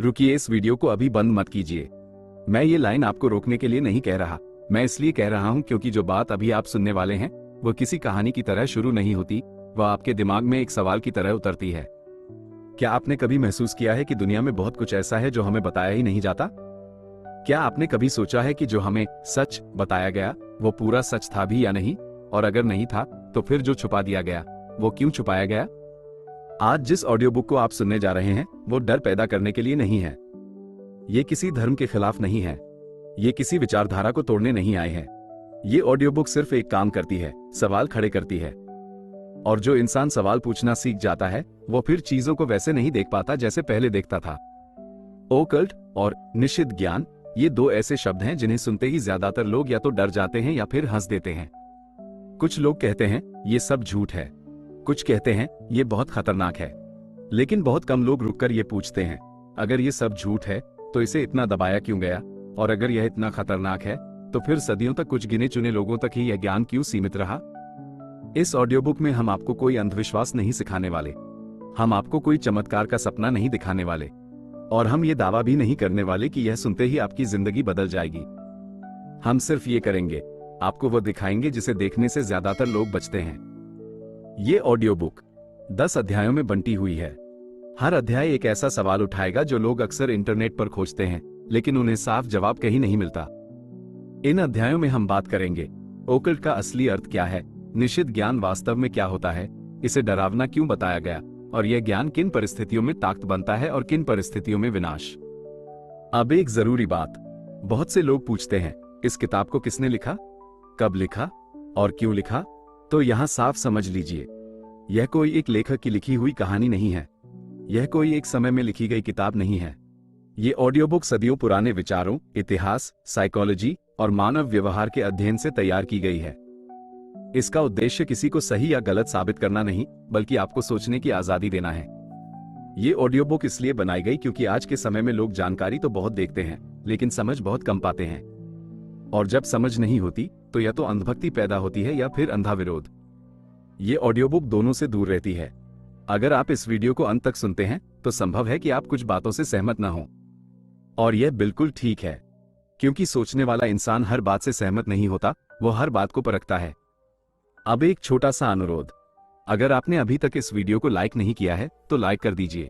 रुकिए, इस वीडियो को अभी बंद मत कीजिए। मैं ये लाइन आपको रोकने के लिए नहीं कह रहा, मैं इसलिए कह रहा हूँ क्योंकि जो बात अभी आप सुनने वाले हैं वो किसी कहानी की तरह शुरू नहीं होती, वह आपके दिमाग में एक सवाल की तरह उतरती है। क्या आपने कभी महसूस किया है कि दुनिया में बहुत कुछ ऐसा है जो हमें बताया ही नहीं जाता? क्या आपने कभी सोचा है कि जो हमें सच बताया गया वो पूरा सच था भी या नहीं, और अगर नहीं था तो फिर जो छुपा दिया गया वो क्यों छुपाया गया? आज जिस ऑडियो बुक को आप सुनने जा रहे हैं वो डर पैदा करने के लिए नहीं है। ये किसी धर्म के खिलाफ नहीं है, ये किसी विचारधारा को तोड़ने नहीं आए हैं। ये ऑडियो बुक सिर्फ एक काम करती है, सवाल खड़े करती है। और जो इंसान सवाल पूछना सीख जाता है वो फिर चीजों को वैसे नहीं देख पाता जैसे पहले देखता था। ओकल्ट और निषिद्ध ज्ञान, ये दो ऐसे शब्द हैं जिन्हें सुनते ही ज्यादातर लोग या तो डर जाते हैं या फिर हंस देते हैं। कुछ लोग कहते हैं ये सब झूठ है, कुछ कहते हैं ये बहुत खतरनाक है, लेकिन बहुत कम लोग रुककर ये पूछते हैं, अगर ये सब झूठ है तो इसे इतना दबाया क्यों गया, और अगर यह इतना खतरनाक है तो फिर सदियों तक कुछ गिने चुने लोगों तक ही यह ज्ञान क्यों सीमित रहा? इस ऑडियो बुक में हम आपको कोई अंधविश्वास नहीं सिखाने वाले, हम आपको कोई चमत्कार का सपना नहीं दिखाने वाले, और हम ये दावा भी नहीं करने वाले कि यह सुनते ही आपकी जिंदगी बदल जाएगी। हम सिर्फ ये करेंगे, आपको वो दिखाएंगे जिसे देखने से ज्यादातर लोग बचते हैं। ये ऑडियो बुक 10 अध्यायों में बंटी हुई है। हर अध्याय एक ऐसा सवाल उठाएगा जो लोग अक्सर इंटरनेट पर खोजते हैं, लेकिन उन्हें साफ जवाब कहीं नहीं मिलता। इन अध्यायों में हम बात करेंगे ओकल्ट का असली अर्थ क्या है, निषिद्ध ज्ञान वास्तव में क्या होता है, इसे डरावना क्यों बताया गया, और यह ज्ञान किन परिस्थितियों में ताकत बनता है और किन परिस्थितियों में विनाश। अब एक जरूरी बात, बहुत से लोग पूछते हैं इस किताब को किसने लिखा, कब लिखा और क्यों लिखा? तो यहां साफ समझ लीजिए, यह कोई एक लेखक की लिखी हुई कहानी नहीं है, यह कोई एक समय में लिखी गई किताब नहीं है। ये ऑडियो बुक सदियों पुराने विचारों, इतिहास, साइकोलॉजी और मानव व्यवहार के अध्ययन से तैयार की गई है। इसका उद्देश्य किसी को सही या गलत साबित करना नहीं, बल्कि आपको सोचने की आजादी देना है। ये ऑडियो बुक इसलिए बनाई गई क्योंकि आज के समय में लोग जानकारी तो बहुत देखते हैं, लेकिन समझ बहुत कम पाते हैं। और जब समझ नहीं होती तो या तो अंधभक्ति पैदा होती है या फिर अंधा विरोध। ये ऑडियो बुक दोनों से दूर रहती है। अगर आप इस वीडियो को अंत तक सुनते हैं तो संभव है कि आप कुछ बातों से सहमत ना हो, और यह बिल्कुल ठीक है, क्योंकि सोचने वाला इंसान हर बात से सहमत नहीं होता, वो हर बात को परखता है। अब एक छोटा सा अनुरोध, अगर आपने अभी तक इस वीडियो को लाइक नहीं किया है तो लाइक कर दीजिए।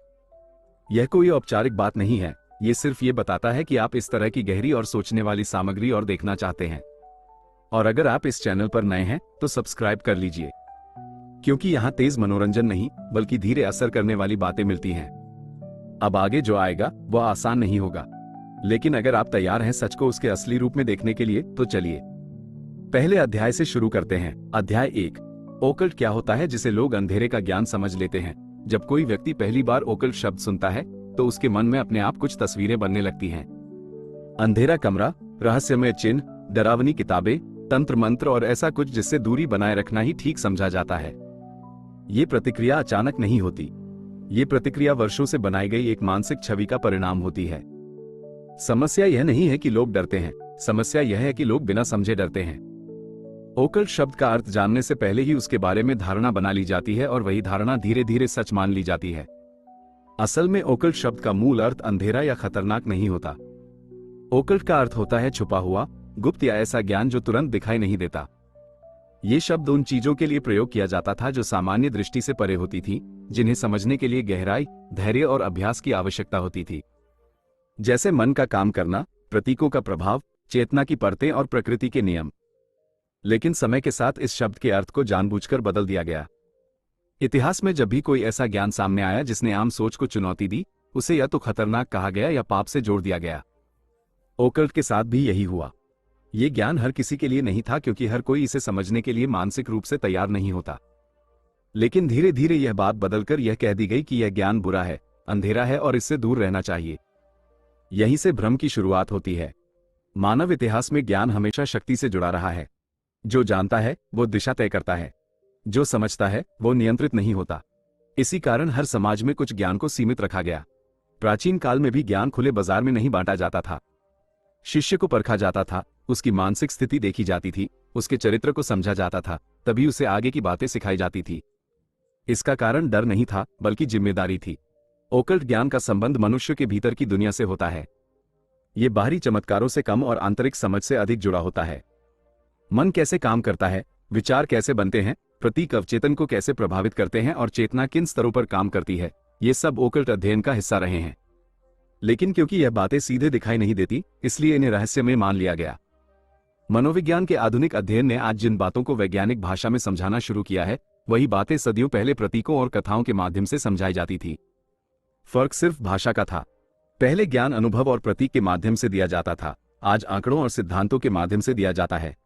यह कोई औपचारिक बात नहीं है, ये सिर्फ ये बताता है कि आप इस तरह की गहरी और सोचने वाली सामग्री और देखना चाहते हैं। और अगर आप इस चैनल पर नए हैं तो सब्सक्राइब कर लीजिए, क्योंकि यहाँ तेज मनोरंजन नहीं बल्कि धीरे असर करने वाली बातें मिलती हैं। अब आगे जो आएगा वह आसान नहीं होगा, लेकिन अगर आप तैयार हैं सच को उसके असली रूप में देखने के लिए तो चलिए पहले अध्याय से शुरू करते हैं। अध्याय 1, ओकल्ट क्या होता है जिसे लोग अंधेरे का ज्ञान समझ लेते हैं। जब कोई व्यक्ति पहली बार ओकल्ट शब्द सुनता है तो उसके मन में अपने आप कुछ तस्वीरें बनने लगती हैं। अंधेरा कमरा, रहस्यमय चिन्ह, डरावनी किताबें, तंत्र मंत्र और ऐसा कुछ जिससे दूरी बनाए रखना ही ठीक समझा जाता है। ये प्रतिक्रिया अचानक नहीं होती, ये प्रतिक्रिया वर्षों से बनाई गई एक मानसिक छवि का परिणाम होती है। समस्या यह नहीं है कि लोग डरते हैं, समस्या यह है कि लोग बिना समझे डरते हैं। ओकल्ट शब्द का अर्थ जानने से पहले ही उसके बारे में धारणा बना ली जाती है और वही धारणा धीरे धीरे सच मान ली जाती है। असल में ओकल्ट शब्द का मूल अर्थ अंधेरा या खतरनाक नहीं होता। ओकल्ट का अर्थ होता है छुपा हुआ, गुप्त या ऐसा ज्ञान जो तुरंत दिखाई नहीं देता। ये शब्द उन चीजों के लिए प्रयोग किया जाता था जो सामान्य दृष्टि से परे होती थी, जिन्हें समझने के लिए गहराई, धैर्य और अभ्यास की आवश्यकता होती थी, जैसे मन का काम करना, प्रतीकों का प्रभाव, चेतना की परतें और प्रकृति के नियम। लेकिन समय के साथ इस शब्द के अर्थ को जानबूझकर बदल दिया गया। इतिहास में जब भी कोई ऐसा ज्ञान सामने आया जिसने आम सोच को चुनौती दी, उसे या तो खतरनाक कहा गया या पाप से जोड़ दिया गया। ओकल्ट के साथ भी यही हुआ। यह ज्ञान हर किसी के लिए नहीं था क्योंकि हर कोई इसे समझने के लिए मानसिक रूप से तैयार नहीं होता। लेकिन धीरे धीरे यह बात बदलकर यह कह दी गई कि यह ज्ञान बुरा है, अंधेरा है और इससे दूर रहना चाहिए। यहीं से भ्रम की शुरुआत होती है। मानव इतिहास में ज्ञान हमेशा शक्ति से जुड़ा रहा है। जो जानता है वो दिशा तय करता है, जो समझता है वो नियंत्रित नहीं होता। इसी कारण हर समाज में कुछ ज्ञान को सीमित रखा गया। प्राचीन काल में भी ज्ञान खुले बाजार में नहीं बांटा जाता था। शिष्य को परखा जाता था, उसकी मानसिक स्थिति देखी जाती थी, उसके चरित्र को समझा जाता था, तभी उसे आगे की बातें सिखाई जाती थी। इसका कारण डर नहीं था बल्कि जिम्मेदारी थी। ओकल्ट ज्ञान का संबंध मनुष्य के भीतर की दुनिया से होता है। ये बाहरी चमत्कारों से कम और आंतरिक समझ से अधिक जुड़ा होता है। मन कैसे काम करता है, विचार कैसे बनते हैं, प्रतीक अवचेतन को कैसे प्रभावित करते हैं और चेतना किन स्तरों पर काम करती है, ये सब ओकल्ट अध्ययन का हिस्सा रहे हैं। लेकिन क्योंकि यह बातें सीधे दिखाई नहीं देती, इसलिए इन्हें रहस्यमय मान लिया गया। मनोविज्ञान के आधुनिक अध्ययन ने आज जिन बातों को वैज्ञानिक भाषा में समझाना शुरू किया है, वही बातें सदियों पहले प्रतीकों और कथाओं के माध्यम से समझाई जाती थी। फर्क सिर्फ भाषा का था। पहले ज्ञान अनुभव और प्रतीक के माध्यम से दिया जाता था, आज आंकड़ों और सिद्धांतों के माध्यम से दिया जाता है।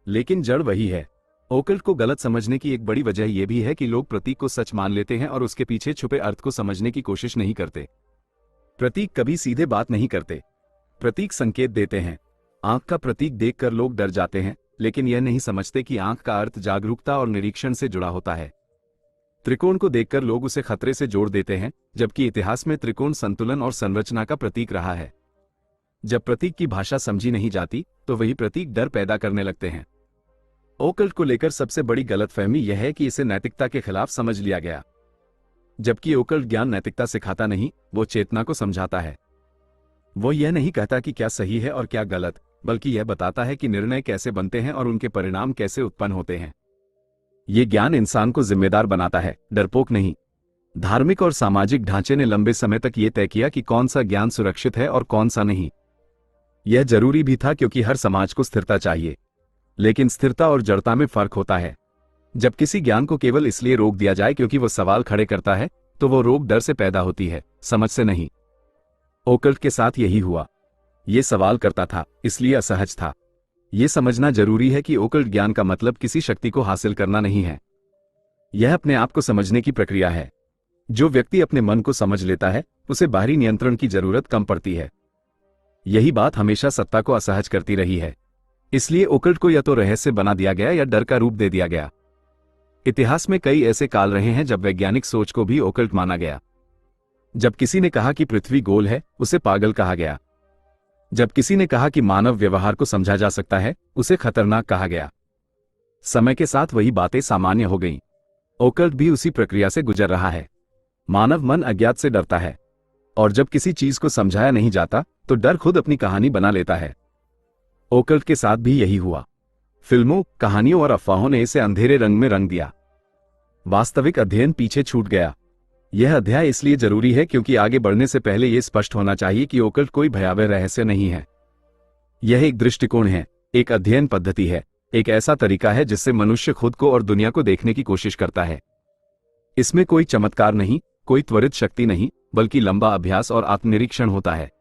लेकिन जड़ वही है। ओकल्ट को गलत समझने की एक बड़ी वजह यह भी है कि लोग प्रतीक को सच मान लेते हैं और उसके पीछे छुपे अर्थ को समझने की कोशिश नहीं करते। प्रतीक कभी सीधे बात नहीं करते, प्रतीक संकेत देते हैं। आंख का प्रतीक देखकर लोग डर जाते हैं, लेकिन यह नहीं समझते कि आंख का अर्थ जागरूकता और निरीक्षण से जुड़ा होता है। त्रिकोण को देखकर लोग उसे खतरे से जोड़ देते हैं, जबकि इतिहास में त्रिकोण संतुलन और संरचना का प्रतीक रहा है। जब प्रतीक की भाषा समझी नहीं जाती, तो वही प्रतीक डर पैदा करने लगते हैं। ओकल्ट को लेकर सबसे बड़ी गलतफहमी यह है कि इसे नैतिकता के खिलाफ समझ लिया गया, जबकि ओकल्ट ज्ञान नैतिकता सिखाता नहीं, वो चेतना को समझाता है। वो यह नहीं कहता कि क्या सही है और क्या गलत, बल्कि यह बताता है कि निर्णय कैसे बनते हैं और उनके परिणाम कैसे उत्पन्न होते हैं। ये ज्ञान इंसान को जिम्मेदार बनाता है, डरपोक नहीं। धार्मिक और सामाजिक ढांचे ने लंबे समय तक ये तय किया कि कौन सा ज्ञान सुरक्षित है और कौन सा नहीं। यह जरूरी भी था क्योंकि हर समाज को स्थिरता चाहिए, लेकिन स्थिरता और जड़ता में फर्क होता है। जब किसी ज्ञान को केवल इसलिए रोक दिया जाए क्योंकि वो सवाल खड़े करता है, तो वो रोक डर से पैदा होती है, समझ से नहीं। ओकल्ट के साथ यही हुआ। ये सवाल करता था, इसलिए असहज था। ये समझना जरूरी है कि ओकल्ट ज्ञान का मतलब किसी शक्ति को हासिल करना नहीं है। यह अपने आप को समझने की प्रक्रिया है। जो व्यक्ति अपने मन को समझ लेता है, उसे बाहरी नियंत्रण की जरूरत कम पड़ती है। यही बात हमेशा सत्ता को असहज करती रही है। इसलिए ओकल्ट को या तो रहस्य बना दिया गया या डर का रूप दे दिया गया। इतिहास में कई ऐसे काल रहे हैं जब वैज्ञानिक सोच को भी ओकल्ट माना गया। जब किसी ने कहा कि पृथ्वी गोल है, उसे पागल कहा गया। जब किसी ने कहा कि मानव व्यवहार को समझा जा सकता है, उसे खतरनाक कहा गया। समय के साथ वही बातें सामान्य हो गईं। ओकल्ट भी उसी प्रक्रिया से गुजर रहा है। मानव मन अज्ञात से डरता है, और जब किसी चीज को समझाया नहीं जाता, तो डर खुद अपनी कहानी बना लेता है। ओकल्ट के साथ भी यही हुआ। फिल्मों, कहानियों और अफवाहों ने इसे अंधेरे रंग में रंग दिया। वास्तविक अध्ययन पीछे छूट गया। यह अध्याय इसलिए जरूरी है क्योंकि आगे बढ़ने से पहले यह स्पष्ट होना चाहिए कि ओकल्ट कोई भयावह रहस्य नहीं है। यह एक दृष्टिकोण है, एक अध्ययन पद्धति है, एक ऐसा तरीका है जिससे मनुष्य खुद को और दुनिया को देखने की कोशिश करता है। इसमें कोई चमत्कार नहीं, कोई त्वरित शक्ति नहीं, बल्कि लंबा अभ्यास और आत्मनिरीक्षण होता है।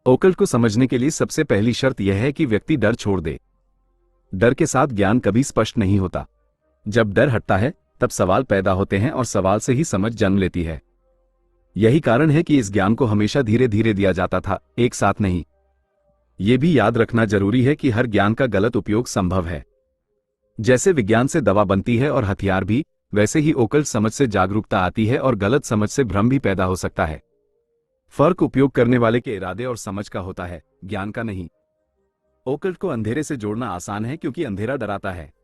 ओकल्ट को समझने के लिए सबसे पहली शर्त यह है कि व्यक्ति डर छोड़ दे। डर के साथ ज्ञान कभी स्पष्ट नहीं होता। जब डर हटता है, तब सवाल पैदा होते हैं और सवाल से ही समझ जन्म लेती है। यही कारण है कि इस ज्ञान को हमेशा धीरे धीरे दिया जाता था, एक साथ नहीं। यह भी याद रखना जरूरी है कि हर ज्ञान का गलत उपयोग संभव है। जैसे विज्ञान से दवा बनती है और हथियार भी, वैसे ही ओकल्ट समझ से जागरूकता आती है और गलत समझ से भ्रम भी पैदा हो सकता है। फर्क उपयोग करने वाले के इरादे और समझ का होता है, ज्ञान का नहीं। ओकल्ट को अंधेरे से जोड़ना आसान है क्योंकि अंधेरा डराता है,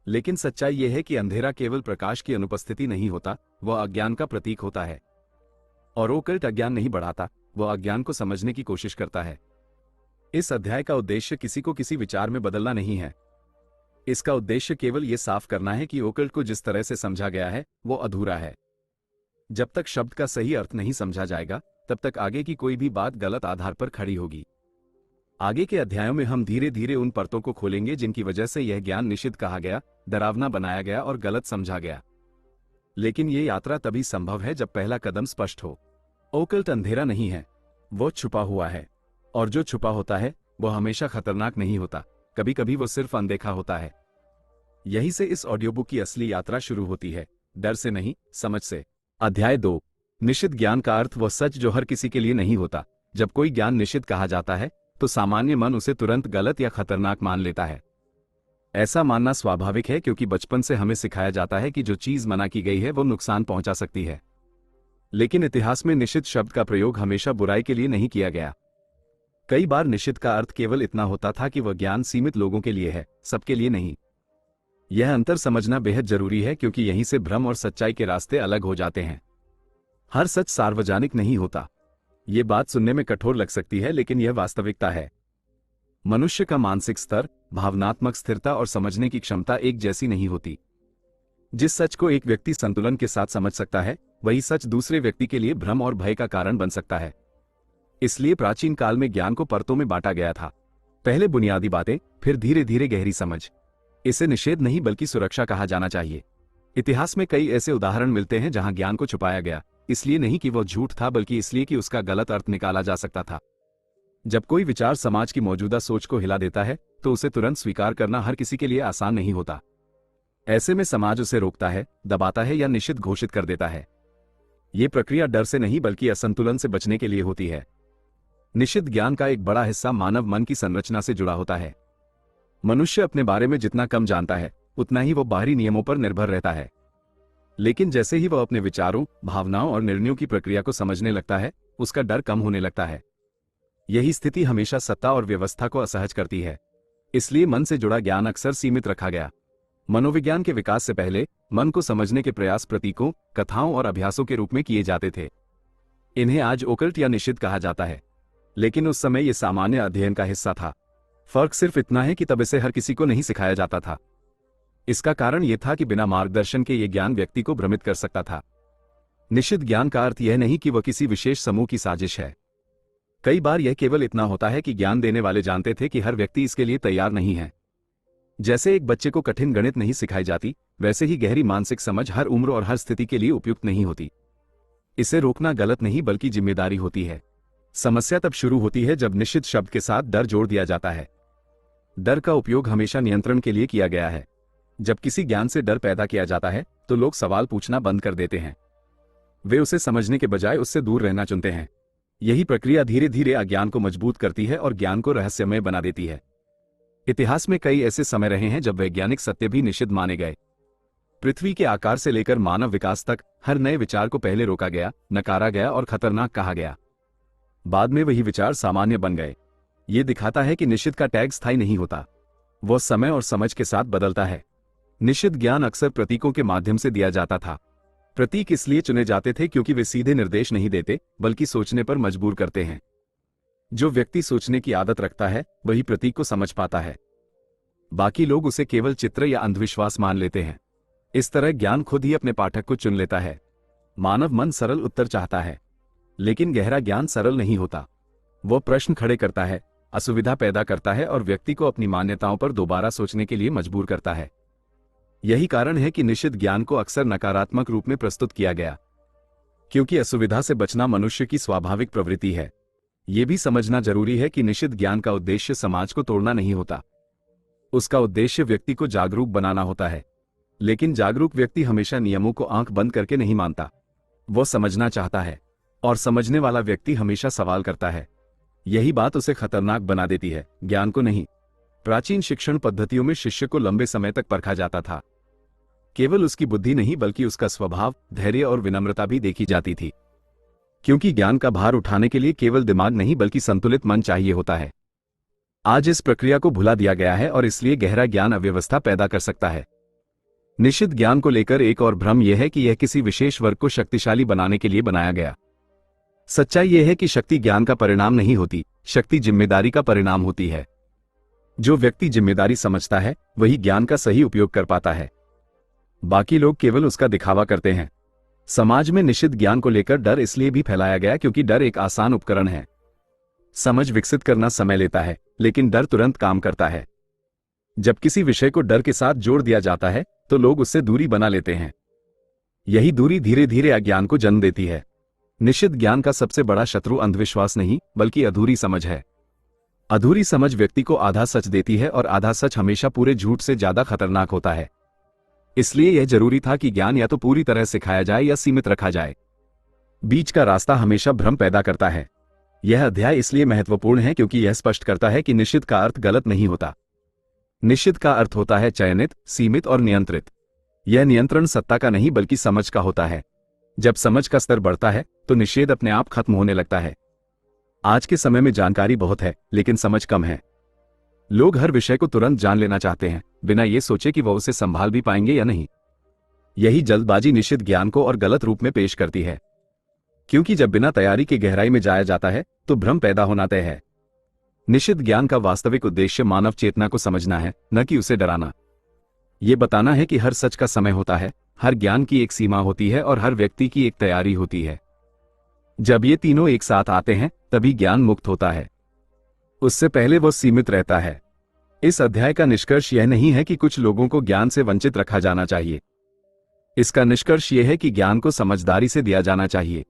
लेकिन सच्चाई यह है कि अंधेरा केवल प्रकाश की अनुपस्थिति नहीं होता, वह अज्ञान का प्रतीक होता है। और ओकल्ट अज्ञान नहीं बढ़ाता, वह अज्ञान को समझने की कोशिश करता है। इस अध्याय का उद्देश्य किसी को किसी विचार में बदलना नहीं है। इसका उद्देश्य केवल यह साफ करना है कि ओकल्ट को जिस तरह से समझा गया है, वो अधूरा है। जब तक शब्द का सही अर्थ नहीं समझा जाएगा, तब तक आगे की कोई भी बात गलत आधार पर खड़ी होगी। आगे के अध्यायों में हम धीरे धीरे उन परतों को खोलेंगे जिनकी वजह से यह ज्ञान निषिद्ध कहा गया, डरावना बनाया गया और गलत समझा गया। लेकिन यह यात्रा तभी संभव है जब पहला कदम स्पष्ट हो। ओकल्ट अंधेरा नहीं है, वो छुपा हुआ है, और जो छुपा होता है वो हमेशा खतरनाक नहीं होता, कभी कभी वो सिर्फ अनदेखा होता है। यही से इस ऑडियो बुक की असली यात्रा शुरू होती है, डर से नहीं, समझ से। अध्याय 2, निषिद्ध ज्ञान का अर्थ, वह सच जो हर किसी के लिए नहीं होता। जब कोई ज्ञान निषिद्ध कहा जाता है, तो सामान्य मन उसे तुरंत गलत या खतरनाक मान लेता है। ऐसा मानना स्वाभाविक है क्योंकि बचपन से हमें सिखाया जाता है कि जो चीज मना की गई है वो नुकसान पहुंचा सकती है। लेकिन इतिहास में निषिद्ध शब्द का प्रयोग हमेशा बुराई के लिए नहीं किया गया। कई बार निषिद्ध का अर्थ केवल इतना होता था कि वह ज्ञान सीमित लोगों के लिए है, सबके लिए नहीं। यह अंतर समझना बेहद जरूरी है क्योंकि यहीं से भ्रम और सच्चाई के रास्ते अलग हो जाते हैं। हर सच सार्वजनिक नहीं होता। ये बात सुनने में कठोर लग सकती है, लेकिन यह वास्तविकता है। मनुष्य का मानसिक स्तर, भावनात्मक स्थिरता और समझने की क्षमता एक जैसी नहीं होती। जिस सच को एक व्यक्ति संतुलन के साथ समझ सकता है, वही सच दूसरे व्यक्ति के लिए भ्रम और भय का कारण बन सकता है। इसलिए प्राचीन काल में ज्ञान को परतों में बांटा गया था। पहले बुनियादी बातें, फिर धीरे धीरे गहरी समझ। इसे निषेध नहीं बल्कि सुरक्षा कहा जाना चाहिए। इतिहास में कई ऐसे उदाहरण मिलते हैं जहां ज्ञान को छुपाया गया, इसलिए नहीं कि वह झूठ था, बल्कि इसलिए कि उसका गलत अर्थ निकाला जा सकता था। जब कोई विचार समाज की मौजूदा सोच को हिला देता है, तो उसे तुरंत स्वीकार करना हर किसी के लिए आसान नहीं होता। ऐसे में समाज उसे रोकता है, दबाता है या निषिद्ध घोषित कर देता है। ये प्रक्रिया डर से नहीं बल्कि असंतुलन से बचने के लिए होती है। निषिद्ध ज्ञान का एक बड़ा हिस्सा मानव मन की संरचना से जुड़ा होता है। मनुष्य अपने बारे में जितना कम जानता है, उतना ही वो बाहरी नियमों पर निर्भर रहता है। लेकिन जैसे ही वह अपने विचारों, भावनाओं और निर्णयों की प्रक्रिया को समझने लगता है, उसका डर कम होने लगता है। यही स्थिति हमेशा सत्ता और व्यवस्था को असहज करती है। इसलिए मन से जुड़ा ज्ञान अक्सर सीमित रखा गया। मनोविज्ञान के विकास से पहले मन को समझने के प्रयास प्रतीकों, कथाओं और अभ्यासों के रूप में किए जाते थे। इन्हें आज ओकल्ट या निषिद्ध कहा जाता है, लेकिन उस समय यह सामान्य अध्ययन का हिस्सा था। फर्क सिर्फ इतना है कि तब इसे हर किसी को नहीं सिखाया जाता था। इसका कारण यह था कि बिना मार्गदर्शन के यह ज्ञान व्यक्ति को भ्रमित कर सकता था। निषिद्ध ज्ञान का अर्थ यह नहीं कि वह किसी विशेष समूह की साजिश है। कई बार यह केवल इतना होता है कि ज्ञान देने वाले जानते थे कि हर व्यक्ति इसके लिए तैयार नहीं है। जैसे एक बच्चे को कठिन गणित नहीं सिखाई जाती, वैसे ही गहरी मानसिक समझ हर उम्र और हर स्थिति के लिए उपयुक्त नहीं होती। इसे रोकना गलत नहीं बल्कि जिम्मेदारी होती है। समस्या तब शुरू होती है जब निषिद्ध शब्द के साथ डर जोड़ दिया जाता है। डर का उपयोग हमेशा नियंत्रण के लिए किया गया है। जब किसी ज्ञान से डर पैदा किया जाता है, तो लोग सवाल पूछना बंद कर देते हैं। वे उसे समझने के बजाय उससे दूर रहना चुनते हैं। यही प्रक्रिया धीरे धीरे अज्ञान को मजबूत करती है और ज्ञान को रहस्यमय बना देती है। इतिहास में कई ऐसे समय रहे हैं जब वैज्ञानिक सत्य भी निषिद्ध माने गए। पृथ्वी के आकार से लेकर मानव विकास तक हर नए विचार को पहले रोका गया, नकारा गया और खतरनाक कहा गया। बाद में वही विचार सामान्य बन गए। ये दिखाता है कि निषिद्ध का टैग स्थायी नहीं होता, वह समय और समझ के साथ बदलता है। निषिद्ध ज्ञान अक्सर प्रतीकों के माध्यम से दिया जाता था। प्रतीक इसलिए चुने जाते थे क्योंकि वे सीधे निर्देश नहीं देते, बल्कि सोचने पर मजबूर करते हैं। जो व्यक्ति सोचने की आदत रखता है, वही प्रतीक को समझ पाता है। बाकी लोग उसे केवल चित्र या अंधविश्वास मान लेते हैं। इस तरह ज्ञान खुद ही अपने पाठक को चुन लेता है। मानव मन सरल उत्तर चाहता है, लेकिन गहरा ज्ञान सरल नहीं होता। वह प्रश्न खड़े करता है, असुविधा पैदा करता है और व्यक्ति को अपनी मान्यताओं पर दोबारा सोचने के लिए मजबूर करता है। यही कारण है कि निषिद्ध ज्ञान को अक्सर नकारात्मक रूप में प्रस्तुत किया गया, क्योंकि असुविधा से बचना मनुष्य की स्वाभाविक प्रवृत्ति है। यह भी समझना जरूरी है कि निषिद्ध ज्ञान का उद्देश्य समाज को तोड़ना नहीं होता। उसका उद्देश्य व्यक्ति को जागरूक बनाना होता है। लेकिन जागरूक व्यक्ति हमेशा नियमों को आंख बंद करके नहीं मानता। वह समझना चाहता है, और समझने वाला व्यक्ति हमेशा सवाल करता है। यही बात उसे खतरनाक बना देती है, ज्ञान को नहीं। प्राचीन शिक्षण पद्धतियों में शिष्य को लंबे समय तक परखा जाता था। केवल उसकी बुद्धि नहीं बल्कि उसका स्वभाव, धैर्य और विनम्रता भी देखी जाती थी, क्योंकि ज्ञान का भार उठाने के लिए केवल दिमाग नहीं बल्कि संतुलित मन चाहिए होता है। आज इस प्रक्रिया को भुला दिया गया है और इसलिए गहरा ज्ञान अव्यवस्था पैदा कर सकता है। निषिद्ध ज्ञान को लेकर एक और भ्रम यह है कि यह किसी विशेष वर्ग को शक्तिशाली बनाने के लिए बनाया गया। सच्चाई यह है कि शक्ति ज्ञान का परिणाम नहीं होती, शक्ति जिम्मेदारी का परिणाम होती है। जो व्यक्ति जिम्मेदारी समझता है, वही ज्ञान का सही उपयोग कर पाता है। बाकी लोग केवल उसका दिखावा करते हैं। समाज में निषिद्ध ज्ञान को लेकर डर इसलिए भी फैलाया गया क्योंकि डर एक आसान उपकरण है। समझ विकसित करना समय लेता है, लेकिन डर तुरंत काम करता है। जब किसी विषय को डर के साथ जोड़ दिया जाता है, तो लोग उससे दूरी बना लेते हैं। यही दूरी धीरे धीरे अज्ञान को जन्म देती है। निषिद्ध ज्ञान का सबसे बड़ा शत्रु अंधविश्वास नहीं, बल्कि अधूरी समझ है। अधूरी समझ व्यक्ति को आधा सच देती है और आधा सच हमेशा पूरे झूठ से ज्यादा खतरनाक होता है। इसलिए यह जरूरी था कि ज्ञान या तो पूरी तरह सिखाया जाए या सीमित रखा जाए। बीच का रास्ता हमेशा भ्रम पैदा करता है। यह अध्याय इसलिए महत्वपूर्ण है क्योंकि यह स्पष्ट करता है कि निषिद्ध का अर्थ गलत नहीं होता। निषिद्ध का अर्थ होता है चयनित, सीमित और नियंत्रित। यह नियंत्रण सत्ता का नहीं बल्कि समझ का होता है। जब समझ का स्तर बढ़ता है, तो निषेध अपने आप खत्म होने लगता है। आज के समय में जानकारी बहुत है, लेकिन समझ कम है। लोग हर विषय को तुरंत जान लेना चाहते हैं, बिना ये सोचे कि वह उसे संभाल भी पाएंगे या नहीं। यही जल्दबाजी निषिद्ध ज्ञान को और गलत रूप में पेश करती है। क्योंकि जब बिना तैयारी के गहराई में जाया जाता है तो भ्रम पैदा होना तय है। निश्चित ज्ञान का वास्तविक उद्देश्य मानव चेतना को समझना है, न कि उसे डराना। ये बताना है कि हर सच का समय होता है, हर ज्ञान की एक सीमा होती है और हर व्यक्ति की एक तैयारी होती है। जब ये तीनों एक साथ आते हैं तभी ज्ञान मुक्त होता है, उससे पहले वो सीमित रहता है। इस अध्याय का निष्कर्ष यह नहीं है कि कुछ लोगों को ज्ञान से वंचित रखा जाना चाहिए। इसका निष्कर्ष यह है कि ज्ञान को समझदारी से दिया जाना चाहिए।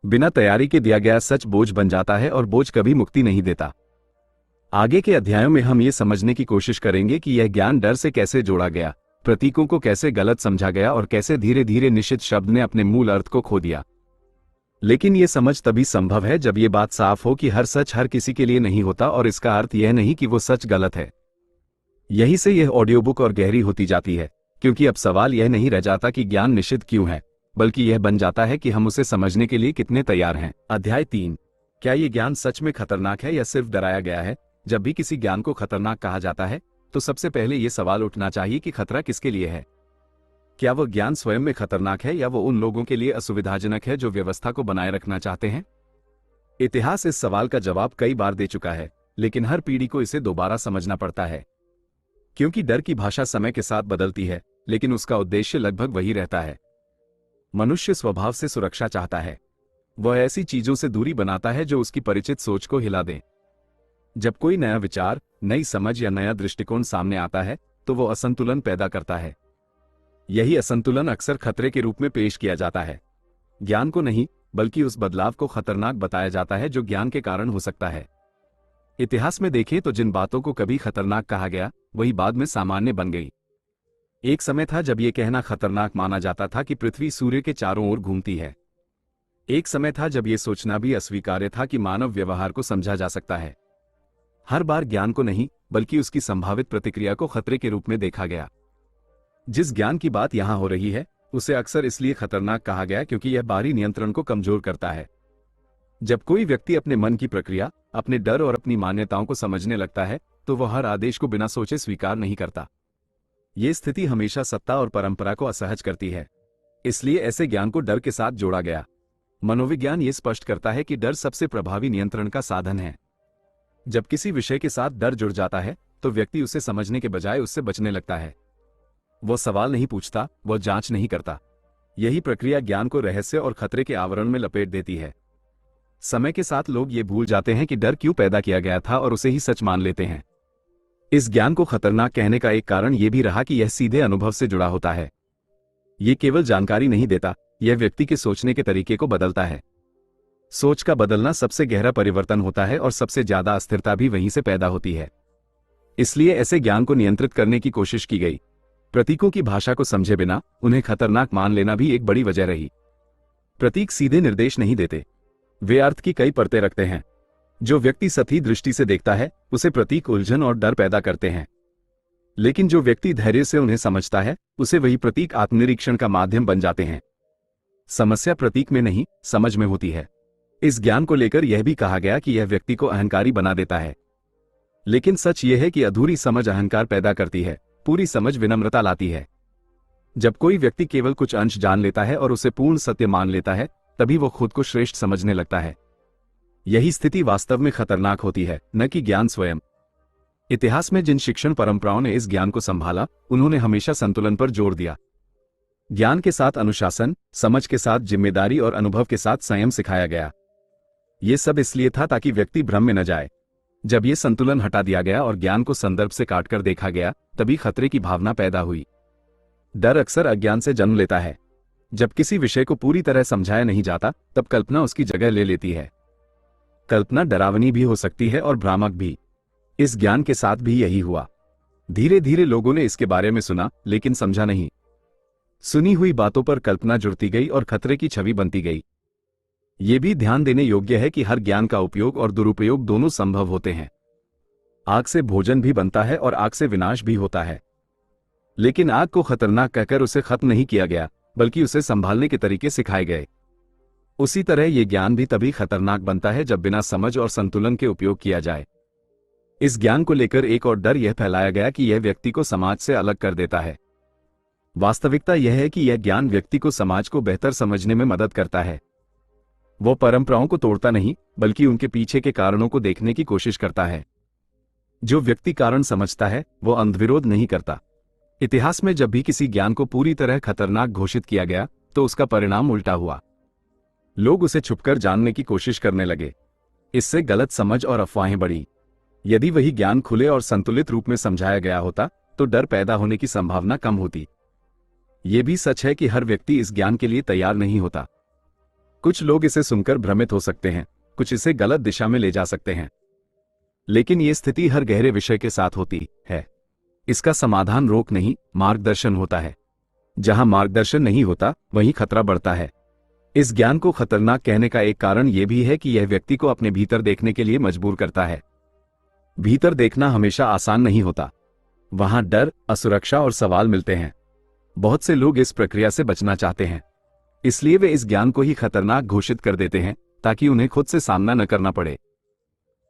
बिना तैयारी के दिया गया सच बोझ बन जाता है और बोझ कभी मुक्ति नहीं देता। आगे के अध्यायों में हम ये समझने की कोशिश करेंगे कि यह ज्ञान डर से कैसे जोड़ा गया, प्रतीकों को कैसे गलत समझा गया और कैसे धीरे धीरे निश्चित शब्द ने अपने मूल अर्थ को खो दिया। लेकिन यह समझ तभी संभव है जब यह बात साफ हो कि हर सच हर किसी के लिए नहीं होता और इसका अर्थ यह नहीं कि वो सच गलत है। यही से यह ऑडियो बुक और गहरी होती जाती है, क्योंकि अब सवाल यह नहीं रह जाता कि ज्ञान निश्चित क्यों है, बल्कि यह बन जाता है कि हम उसे समझने के लिए कितने तैयार हैं। अध्याय 3। क्या यह ज्ञान सच में खतरनाक है या सिर्फ डराया गया है? जब भी किसी ज्ञान को खतरनाक कहा जाता है तो सबसे पहले यह सवाल उठना चाहिए कि खतरा किसके लिए है। क्या वह ज्ञान स्वयं में खतरनाक है या वो उन लोगों के लिए असुविधाजनक है जो व्यवस्था को बनाए रखना चाहते हैं? इतिहास इस सवाल का जवाब कई बार दे चुका है, लेकिन हर पीढ़ी को इसे दोबारा समझना पड़ता है। क्योंकि डर की भाषा समय के साथ बदलती है, लेकिन उसका उद्देश्य लगभग वही रहता है। मनुष्य स्वभाव से सुरक्षा चाहता है। वह ऐसी चीजों से दूरी बनाता है जो उसकी परिचित सोच को हिला दें। जब कोई नया विचार, नई समझ या नया दृष्टिकोण सामने आता है तो वो असंतुलन पैदा करता है। यही असंतुलन अक्सर खतरे के रूप में पेश किया जाता है। ज्ञान को नहीं, बल्कि उस बदलाव को खतरनाक बताया जाता है जो ज्ञान के कारण हो सकता है। इतिहास में देखें तो जिन बातों को कभी खतरनाक कहा गया वही बाद में सामान्य बन गई। एक समय था जब यह कहना खतरनाक माना जाता था कि पृथ्वी सूर्य के चारों ओर घूमती है। एक समय था जब यह सोचना भी अस्वीकार्य था कि मानव व्यवहार को समझा जा सकता है। हर बार ज्ञान को नहीं, बल्कि उसकी संभावित प्रतिक्रिया को खतरे के रूप में देखा गया। जिस ज्ञान की बात यहां हो रही है उसे अक्सर इसलिए खतरनाक कहा गया क्योंकि यह बाहरी नियंत्रण को कमजोर करता है। जब कोई व्यक्ति अपने मन की प्रक्रिया, अपने डर और अपनी मान्यताओं को समझने लगता है तो वह हर आदेश को बिना सोचे स्वीकार नहीं करता। यह स्थिति हमेशा सत्ता और परंपरा को असहज करती है। इसलिए ऐसे ज्ञान को डर के साथ जोड़ा गया। मनोविज्ञान ये स्पष्ट करता है कि डर सबसे प्रभावी नियंत्रण का साधन है। जब किसी विषय के साथ डर जुड़ जाता है तो व्यक्ति उसे समझने के बजाय उससे बचने लगता है। वह सवाल नहीं पूछता, वह जांच नहीं करता। यही प्रक्रिया ज्ञान को रहस्य और खतरे के आवरण में लपेट देती है। समय के साथ लोग ये भूल जाते हैं कि डर क्यों पैदा किया गया था और उसे ही सच मान लेते हैं। इस ज्ञान को खतरनाक कहने का एक कारण यह भी रहा कि यह सीधे अनुभव से जुड़ा होता है। यह केवल जानकारी नहीं देता, यह व्यक्ति के सोचने के तरीके को बदलता है। सोच का बदलना सबसे गहरा परिवर्तन होता है और सबसे ज्यादा अस्थिरता भी वहीं से पैदा होती है। इसलिए ऐसे ज्ञान को नियंत्रित करने की कोशिश की गई। प्रतीकों की भाषा को समझे बिना उन्हें खतरनाक मान लेना भी एक बड़ी वजह रही। प्रतीक सीधे निर्देश नहीं देते, वे अर्थ की कई परतें रखते हैं। जो व्यक्ति सतही दृष्टि से देखता है उसे प्रतीक उलझन और डर पैदा करते हैं, लेकिन जो व्यक्ति धैर्य से उन्हें समझता है उसे वही प्रतीक आत्मनिरीक्षण का माध्यम बन जाते हैं। समस्या प्रतीक में नहीं, समझ में होती है। इस ज्ञान को लेकर यह भी कहा गया कि यह व्यक्ति को अहंकारी बना देता है, लेकिन सच यह है कि अधूरी समझ अहंकार पैदा करती है, पूरी समझ विनम्रता लाती है। जब कोई व्यक्ति केवल कुछ अंश जान लेता है और उसे पूर्ण सत्य मान लेता है तभी वो खुद को श्रेष्ठ समझने लगता है। यही स्थिति वास्तव में खतरनाक होती है, न कि ज्ञान स्वयं। इतिहास में जिन शिक्षण परंपराओं ने इस ज्ञान को संभाला उन्होंने हमेशा संतुलन पर जोर दिया। ज्ञान के साथ अनुशासन, समझ के साथ जिम्मेदारी और अनुभव के साथ संयम सिखाया गया। ये सब इसलिए था ताकि व्यक्ति भ्रम में न जाए। जब ये संतुलन हटा दिया गया और ज्ञान को संदर्भ से काटकर देखा गया तभी खतरे की भावना पैदा हुई। डर अक्सर अज्ञान से जन्म लेता है। जब किसी विषय को पूरी तरह समझाया नहीं जाता तब कल्पना उसकी जगह ले लेती है। कल्पना डरावनी भी हो सकती है और भ्रामक भी। इस ज्ञान के साथ भी यही हुआ। धीरे धीरे लोगों ने इसके बारे में सुना लेकिन समझा नहीं। सुनी हुई बातों पर कल्पना जुड़ती गई और खतरे की छवि बनती गई। ये भी ध्यान देने योग्य है कि हर ज्ञान का उपयोग और दुरुपयोग दोनों संभव होते हैं। आग से भोजन भी बनता है और आग से विनाश भी होता है, लेकिन आग को खतरनाक कहकर उसे खत्म नहीं किया गया, बल्कि उसे संभालने के तरीके सिखाए गए। उसी तरह यह ज्ञान भी तभी खतरनाक बनता है जब बिना समझ और संतुलन के उपयोग किया जाए। इस ज्ञान को लेकर एक और डर यह फैलाया गया कि यह व्यक्ति को समाज से अलग कर देता है। वास्तविकता यह है कि यह ज्ञान व्यक्ति को समाज को बेहतर समझने में मदद करता है। वो परंपराओं को तोड़ता नहीं, बल्कि उनके पीछे के कारणों को देखने की कोशिश करता है। जो व्यक्ति कारण समझता है वो अंधविरोध नहीं करता। इतिहास में जब भी किसी ज्ञान को पूरी तरह खतरनाक घोषित किया गया तो उसका परिणाम उल्टा हुआ। लोग उसे छुपकर जानने की कोशिश करने लगे। इससे गलत समझ और अफवाहें बढ़ी। यदि वही ज्ञान खुले और संतुलित रूप में समझाया गया होता तो डर पैदा होने की संभावना कम होती। यह भी सच है कि हर व्यक्ति इस ज्ञान के लिए तैयार नहीं होता। कुछ लोग इसे सुनकर भ्रमित हो सकते हैं, कुछ इसे गलत दिशा में ले जा सकते हैं, लेकिन यह स्थिति हर गहरे विषय के साथ होती है। इसका समाधान रोक नहीं, मार्गदर्शन होता है। जहां मार्गदर्शन नहीं होता वहीं खतरा बढ़ता है। इस ज्ञान को खतरनाक कहने का एक कारण यह भी है कि यह व्यक्ति को अपने भीतर देखने के लिए मजबूर करता है। भीतर देखना हमेशा आसान नहीं होता। वहां डर, असुरक्षा और सवाल मिलते हैं। बहुत से लोग इस प्रक्रिया से बचना चाहते हैं, इसलिए वे इस ज्ञान को ही खतरनाक घोषित कर देते हैं ताकि उन्हें खुद से सामना न करना पड़े।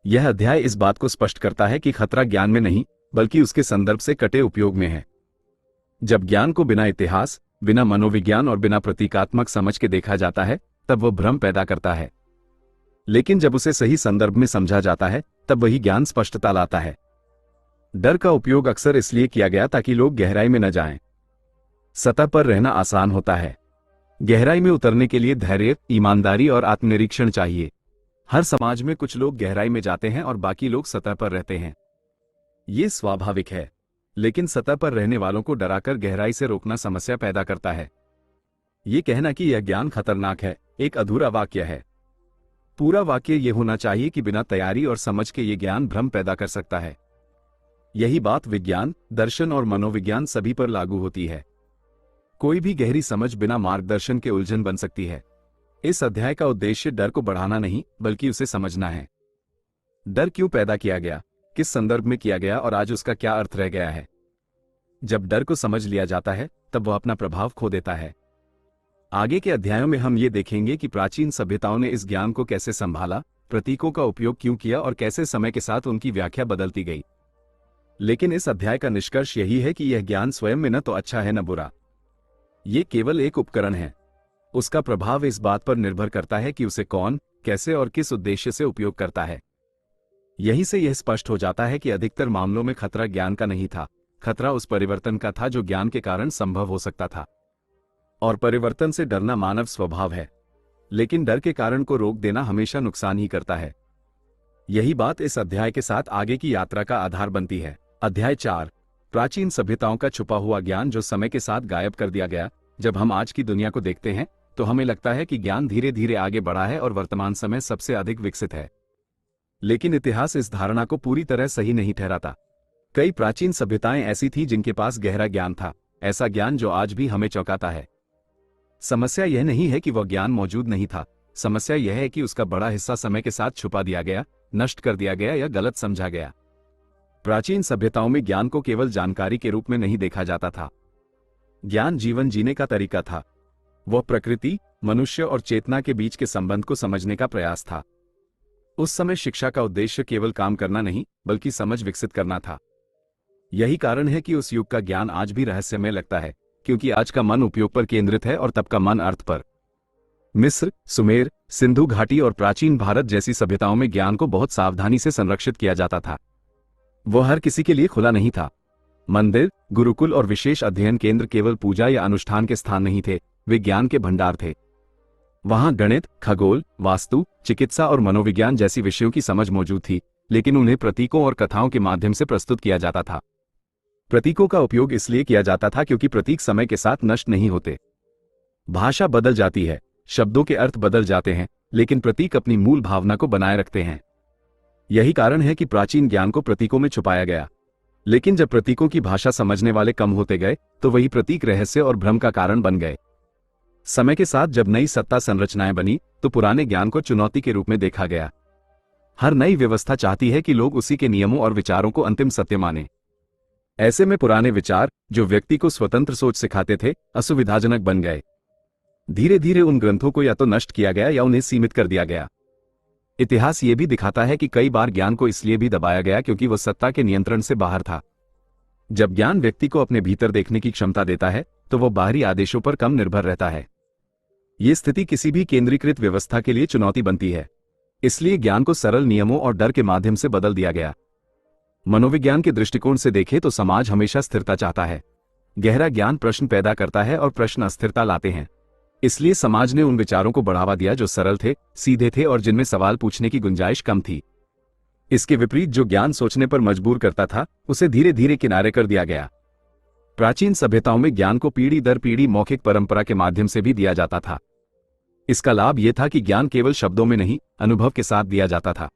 यह अध्याय इस बात को स्पष्ट करता है कि खतरा ज्ञान में नहीं, बल्कि उसके संदर्भ से कटे उपयोग में है। जब ज्ञान को बिना इतिहास, बिना मनोविज्ञान और बिना प्रतीकात्मक समझ के देखा जाता है तब वह भ्रम पैदा करता है, लेकिन जब उसे सही संदर्भ में समझा जाता है तब वही ज्ञान स्पष्टता लाता है। डर का उपयोग अक्सर इसलिए किया गया ताकि लोग गहराई में न जाएं। सतह पर रहना आसान होता है, गहराई में उतरने के लिए धैर्य, ईमानदारी और आत्मनिरीक्षण चाहिए। हर समाज में कुछ लोग गहराई में जाते हैं और बाकी लोग सतह पर रहते हैं। ये स्वाभाविक है, लेकिन सतह पर रहने वालों को डराकर गहराई से रोकना समस्या पैदा करता है। ये कहना कि यह ज्ञान खतरनाक है एक अधूरा वाक्य है। पूरा वाक्य यह होना चाहिए कि बिना तैयारी और समझ के ये ज्ञान भ्रम पैदा कर सकता है। यही बात विज्ञान, दर्शन और मनोविज्ञान सभी पर लागू होती है। कोई भी गहरी समझ बिना मार्गदर्शन के उलझन बन सकती है। इस अध्याय का उद्देश्य डर को बढ़ाना नहीं, बल्कि उसे समझना है। डर क्यों पैदा किया गया, किस संदर्भ में किया गया और आज उसका क्या अर्थ रह गया है। जब डर को समझ लिया जाता है तब वह अपना प्रभाव खो देता है। आगे के अध्यायों में हम ये देखेंगे कि प्राचीन सभ्यताओं ने इस ज्ञान को कैसे संभाला, प्रतीकों का उपयोग क्यों किया और कैसे समय के साथ उनकी व्याख्या बदलती गई। लेकिन इस अध्याय का निष्कर्ष यही है कि यह ज्ञान स्वयं में न तो अच्छा है न बुरा। ये केवल एक उपकरण है। उसका प्रभाव इस बात पर निर्भर करता है कि उसे कौन, कैसे और किस उद्देश्य से उपयोग करता है। यहीं से यह स्पष्ट हो जाता है कि अधिकतर मामलों में खतरा ज्ञान का नहीं था, खतरा उस परिवर्तन का था जो ज्ञान के कारण संभव हो सकता था। और परिवर्तन से डरना मानव स्वभाव है, लेकिन डर के कारण को रोक देना हमेशा नुकसान ही करता है। यही बात इस अध्याय के साथ आगे की यात्रा का आधार बनती है। अध्याय 4, प्राचीन सभ्यताओं का छुपा हुआ ज्ञान जो समय के साथ गायब कर दिया गया। जब हम आज की दुनिया को देखते हैं तो हमें लगता है कि ज्ञान धीरे धीरे आगे बढ़ा है और वर्तमान समय सबसे अधिक विकसित है, लेकिन इतिहास इस धारणा को पूरी तरह सही नहीं ठहराता। कई प्राचीन सभ्यताएं ऐसी थीं जिनके पास गहरा ज्ञान था, ऐसा ज्ञान जो आज भी हमें चौंकाता है। समस्या यह नहीं है कि वह ज्ञान मौजूद नहीं था, समस्या यह है कि उसका बड़ा हिस्सा समय के साथ छुपा दिया गया, नष्ट कर दिया गया या गलत समझा गया। प्राचीन सभ्यताओं में ज्ञान को केवल जानकारी के रूप में नहीं देखा जाता था। ज्ञान जीवन जीने का तरीका था। वह प्रकृति, मनुष्य और चेतना के बीच के संबंध को समझने का प्रयास था। उस समय शिक्षा का उद्देश्य केवल काम करना नहीं, बल्कि समझ विकसित करना था। यही कारण है कि उस युग का ज्ञान आज भी रहस्यमय लगता है, क्योंकि आज का मन उपयोग पर केंद्रित है और तब का मन अर्थ पर। मिस्र, सुमेर, सिंधु घाटी और प्राचीन भारत जैसी सभ्यताओं में ज्ञान को बहुत सावधानी से संरक्षित किया जाता था। वह हर किसी के लिए खुला नहीं था। मंदिर, गुरुकुल और विशेष अध्ययन केंद्र केवल पूजा या अनुष्ठान के स्थान नहीं थे, वे ज्ञान के भंडार थे। वहां गणित, खगोल, वास्तु, चिकित्सा और मनोविज्ञान जैसी विषयों की समझ मौजूद थी, लेकिन उन्हें प्रतीकों और कथाओं के माध्यम से प्रस्तुत किया जाता था। प्रतीकों का उपयोग इसलिए किया जाता था क्योंकि प्रतीक समय के साथ नष्ट नहीं होते। भाषा बदल जाती है, शब्दों के अर्थ बदल जाते हैं, लेकिन प्रतीक अपनी मूल भावना को बनाए रखते हैं। यही कारण है कि प्राचीन ज्ञान को प्रतीकों में छुपाया गया। लेकिन जब प्रतीकों की भाषा समझने वाले कम होते गए तो वही प्रतीक रहस्य और भ्रम का कारण बन गए। समय के साथ जब नई सत्ता संरचनाएं बनी तो पुराने ज्ञान को चुनौती के रूप में देखा गया। हर नई व्यवस्था चाहती है कि लोग उसी के नियमों और विचारों को अंतिम सत्य माने। ऐसे में पुराने विचार, जो व्यक्ति को स्वतंत्र सोच सिखाते थे, असुविधाजनक बन गए। धीरे धीरे उन ग्रंथों को या तो नष्ट किया गया या उन्हें सीमित कर दिया गया। इतिहास ये भी दिखाता है कि कई बार ज्ञान को इसलिए भी दबाया गया क्योंकि वह सत्ता के नियंत्रण से बाहर था। जब ज्ञान व्यक्ति को अपने भीतर देखने की क्षमता देता है तो वह बाहरी आदेशों पर कम निर्भर रहता है। ये स्थिति किसी भी केंद्रीकृत व्यवस्था के लिए चुनौती बनती है। इसलिए ज्ञान को सरल नियमों और डर के माध्यम से बदल दिया गया। मनोविज्ञान के दृष्टिकोण से देखें तो समाज हमेशा स्थिरता चाहता है। गहरा ज्ञान प्रश्न पैदा करता है और प्रश्न अस्थिरता लाते हैं। इसलिए समाज ने उन विचारों को बढ़ावा दिया जो सरल थे, सीधे थे और जिनमें सवाल पूछने की गुंजाइश कम थी। इसके विपरीत जो ज्ञान सोचने पर मजबूर करता था, उसे धीरे धीरे किनारे कर दिया गया। प्राचीन सभ्यताओं में ज्ञान को पीढ़ी दर पीढ़ी मौखिक परंपरा के माध्यम से भी दिया जाता था। इसका लाभ यह था कि ज्ञान केवल शब्दों में नहीं, अनुभव के साथ दिया जाता था।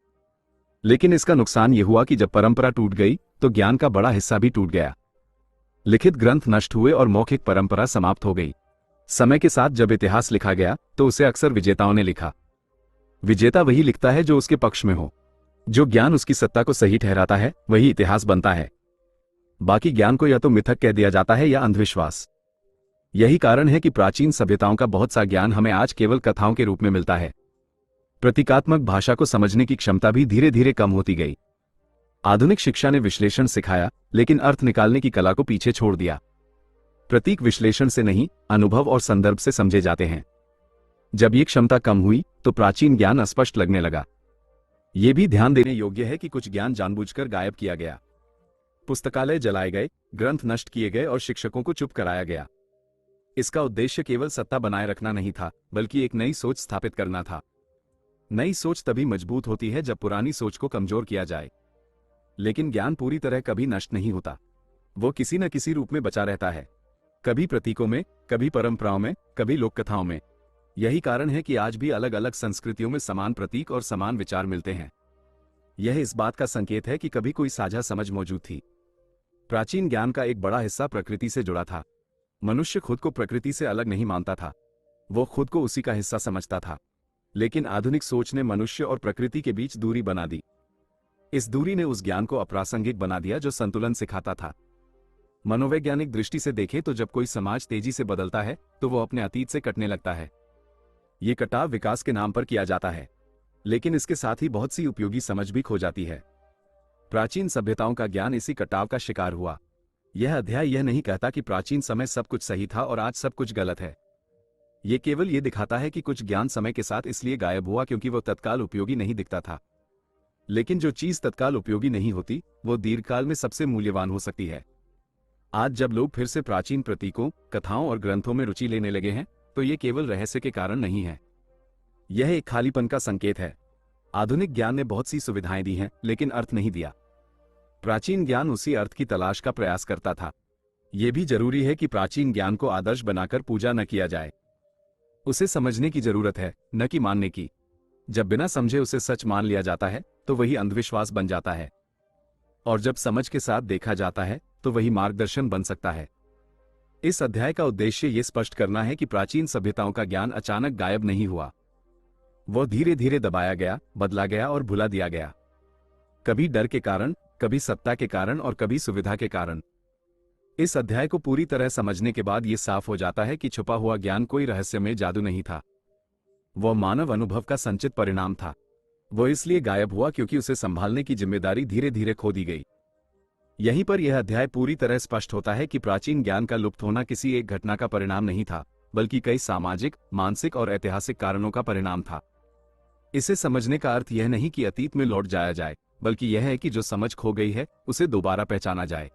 लेकिन इसका नुकसान यह हुआ कि जब परंपरा टूट गई तो ज्ञान का बड़ा हिस्सा भी टूट गया। लिखित ग्रंथ नष्ट हुए और मौखिक परंपरा समाप्त हो गई। समय के साथ जब इतिहास लिखा गया तो उसे अक्सर विजेताओं ने लिखा। विजेता वही लिखता है जो उसके पक्ष में हो। जो ज्ञान उसकी सत्ता को सही ठहराता है वही इतिहास बनता है। बाकी ज्ञान को या तो मिथक कह दिया जाता है या अंधविश्वास। यही कारण है कि प्राचीन सभ्यताओं का बहुत सा ज्ञान हमें आज केवल कथाओं के रूप में मिलता है। प्रतीकात्मक भाषा को समझने की क्षमता भी धीरे धीरे कम होती गई। आधुनिक शिक्षा ने विश्लेषण सिखाया, लेकिन अर्थ निकालने की कला को पीछे छोड़ दिया। प्रतीक विश्लेषण से नहीं, अनुभव और संदर्भ से समझे जाते हैं। जब ये क्षमता कम हुई तो प्राचीन ज्ञान अस्पष्ट लगने लगा। यह भी ध्यान देने योग्य है कि कुछ ज्ञान जानबूझकर गायब किया गया। पुस्तकालय जलाए गए, ग्रंथ नष्ट किए गए और शिक्षकों को चुप कराया गया। इसका उद्देश्य केवल सत्ता बनाए रखना नहीं था, बल्कि एक नई सोच स्थापित करना था। नई सोच तभी मजबूत होती है जब पुरानी सोच को कमजोर किया जाए। लेकिन ज्ञान पूरी तरह कभी नष्ट नहीं होता। वो किसी न किसी रूप में बचा रहता है, कभी प्रतीकों में, कभी परंपराओं में, कभी लोक कथाओं में। यही कारण है कि आज भी अलग अलग संस्कृतियों में समान प्रतीक और समान विचार मिलते हैं। यह इस बात का संकेत है कि कभी कोई साझा समझ मौजूद थी। प्राचीन ज्ञान का एक बड़ा हिस्सा प्रकृति से जुड़ा था। मनुष्य खुद को प्रकृति से अलग नहीं मानता था, वो खुद को उसी का हिस्सा समझता था। लेकिन आधुनिक सोच ने मनुष्य और प्रकृति के बीच दूरी बना दी। इस दूरी ने उस ज्ञान को अप्रासंगिक बना दिया जो संतुलन सिखाता था। मनोवैज्ञानिक दृष्टि से देखें तो जब कोई समाज तेजी से बदलता है तो वो अपने अतीत से कटने लगता है। ये कटाव विकास के नाम पर किया जाता है, लेकिन इसके साथ ही बहुत सी उपयोगी समझ भी खो जाती है। प्राचीन सभ्यताओं का ज्ञान इसी कटाव का शिकार हुआ। यह अध्याय यह नहीं कहता कि प्राचीन समय सब कुछ सही था और आज सब कुछ गलत है। यह केवल यह दिखाता है कि कुछ ज्ञान समय के साथ इसलिए गायब हुआ क्योंकि वो तत्काल उपयोगी नहीं दिखता था। लेकिन जो चीज तत्काल उपयोगी नहीं होती वो दीर्घकाल में सबसे मूल्यवान हो सकती है। आज जब लोग फिर से प्राचीन प्रतीकों, कथाओं और ग्रंथों में रुचि लेने लगे हैं तो ये केवल रहस्य के कारण नहीं है। यह एक खालीपन का संकेत है। आधुनिक ज्ञान ने बहुत सी सुविधाएं दी हैं, लेकिन अर्थ नहीं दिया। प्राचीन ज्ञान उसी अर्थ की तलाश का प्रयास करता था। यह भी जरूरी है कि प्राचीन ज्ञान को आदर्श बनाकर पूजा न किया जाए। उसे समझने की जरूरत है, न कि मानने की। जब बिना समझे उसे सच मान लिया जाता है तो वही अंधविश्वास बन जाता है, और जब समझ के साथ देखा जाता है तो वही मार्गदर्शन बन सकता है। इस अध्याय का उद्देश्य यह स्पष्ट करना है कि प्राचीन सभ्यताओं का ज्ञान अचानक गायब नहीं हुआ। वह धीरे धीरे दबाया गया, बदला गया और भुला दिया गया। कभी डर के कारण, कभी सत्ता के कारण और कभी सुविधा के कारण। इस अध्याय को पूरी तरह समझने के बाद यह साफ हो जाता है कि छुपा हुआ ज्ञान कोई रहस्यमय जादू नहीं था। वह मानव अनुभव का संचित परिणाम था। वह इसलिए गायब हुआ क्योंकि उसे संभालने की जिम्मेदारी धीरे धीरे खो दी गई। यहीं पर यह अध्याय पूरी तरह स्पष्ट होता है कि प्राचीन ज्ञान का लुप्त होना किसी एक घटना का परिणाम नहीं था, बल्कि कई सामाजिक, मानसिक और ऐतिहासिक कारणों का परिणाम था। इसे समझने का अर्थ यह नहीं कि अतीत में लौट जाया जाए, बल्कि यह है कि जो समझ खो गई है उसे दोबारा पहचाना जाए।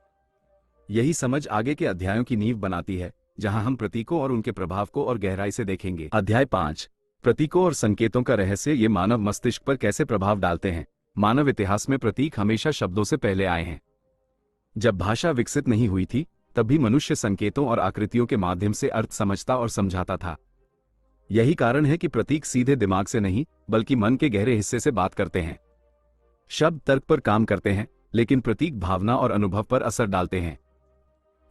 यही समझ आगे के अध्यायों की नींव बनाती है, जहां हम प्रतीकों और उनके प्रभाव को और गहराई से देखेंगे। अध्याय 5, प्रतीकों और संकेतों का रहस्य। ये मानव मस्तिष्क पर कैसे प्रभाव डालते हैं। मानव इतिहास में प्रतीक हमेशा शब्दों से पहले आए हैं। जब भाषा विकसित नहीं हुई थी तब भी मनुष्य संकेतों और आकृतियों के माध्यम से अर्थ समझता और समझाता था। यही कारण है कि प्रतीक सीधे दिमाग से नहीं, बल्कि मन के गहरे हिस्से से बात करते हैं। शब्द तर्क पर काम करते हैं, लेकिन प्रतीक भावना और अनुभव पर असर डालते हैं।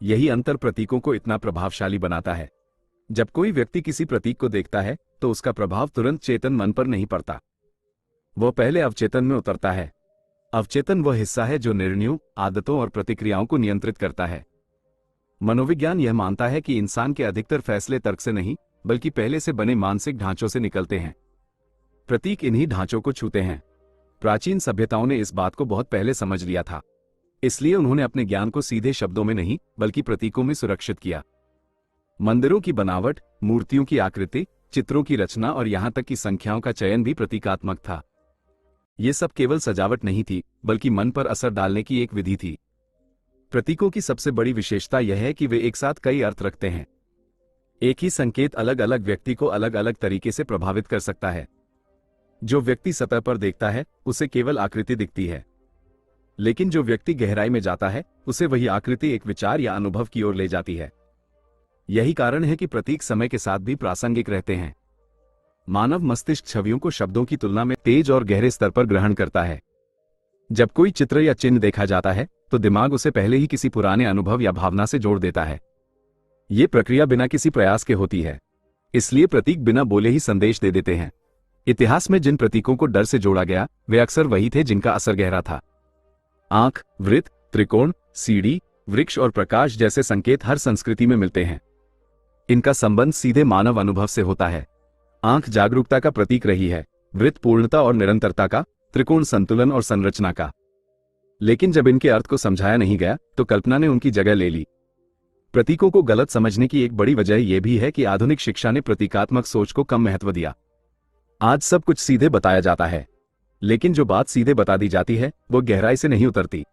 यही अंतर प्रतीकों को इतना प्रभावशाली बनाता है। जब कोई व्यक्ति किसी प्रतीक को देखता है तो उसका प्रभाव तुरंत चेतन मन पर नहीं पड़ता, वह पहले अवचेतन में उतरता है। अवचेतन वह हिस्सा है जो निर्णयों, आदतों और प्रतिक्रियाओं को नियंत्रित करता है। मनोविज्ञान यह मानता है कि इंसान के अधिकतर फैसले तर्क से नहीं, बल्कि पहले से बने मानसिक ढांचों से निकलते हैं। प्रतीक इन्हीं ढांचों को छूते हैं। प्राचीन सभ्यताओं ने इस बात को बहुत पहले समझ लिया था, इसलिए उन्होंने अपने ज्ञान को सीधे शब्दों में नहीं, बल्कि प्रतीकों में सुरक्षित किया। मंदिरों की बनावट, मूर्तियों की आकृति, चित्रों की रचना और यहाँ तक कि संख्याओं का चयन भी प्रतीकात्मक था। ये सब केवल सजावट नहीं थी, बल्कि मन पर असर डालने की एक विधि थी। प्रतीकों की सबसे बड़ी विशेषता यह है कि वे एक साथ कई अर्थ रखते हैं। एक ही संकेत अलग अलग व्यक्ति को अलग अलग तरीके से प्रभावित कर सकता है। जो व्यक्ति सतह पर देखता है उसे केवल आकृति दिखती है, लेकिन जो व्यक्ति गहराई में जाता है उसे वही आकृति एक विचार या अनुभव की ओर ले जाती है। यही कारण है कि प्रतीक समय के साथ भी प्रासंगिक रहते हैं। मानव मस्तिष्क छवियों को शब्दों की तुलना में तेज और गहरे स्तर पर ग्रहण करता है। जब कोई चित्र या चिन्ह देखा जाता है तो दिमाग उसे पहले ही किसी पुराने अनुभव या भावना से जोड़ देता है। ये प्रक्रिया बिना किसी प्रयास के होती है, इसलिए प्रतीक बिना बोले ही संदेश दे देते हैं। इतिहास में जिन प्रतीकों को डर से जोड़ा गया वे अक्सर वही थे जिनका असर गहरा था। आंख, वृत्त, त्रिकोण, सीढ़ी, वृक्ष और प्रकाश जैसे संकेत हर संस्कृति में मिलते हैं। इनका संबंध सीधे मानव अनुभव से होता है। आंख जागरूकता का प्रतीक रही है, वृत्त पूर्णता और निरंतरता का, त्रिकोण संतुलन और संरचना का। लेकिन जब इनके अर्थ को समझाया नहीं गया तो कल्पना ने उनकी जगह ले ली। प्रतीकों को गलत समझने की एक बड़ी वजह यह भी है कि आधुनिक शिक्षा ने प्रतीकात्मक सोच को कम महत्व दिया। आज सब कुछ सीधे बताया जाता है, लेकिन जो बात सीधे बता दी जाती है वो गहराई से नहीं उतरती।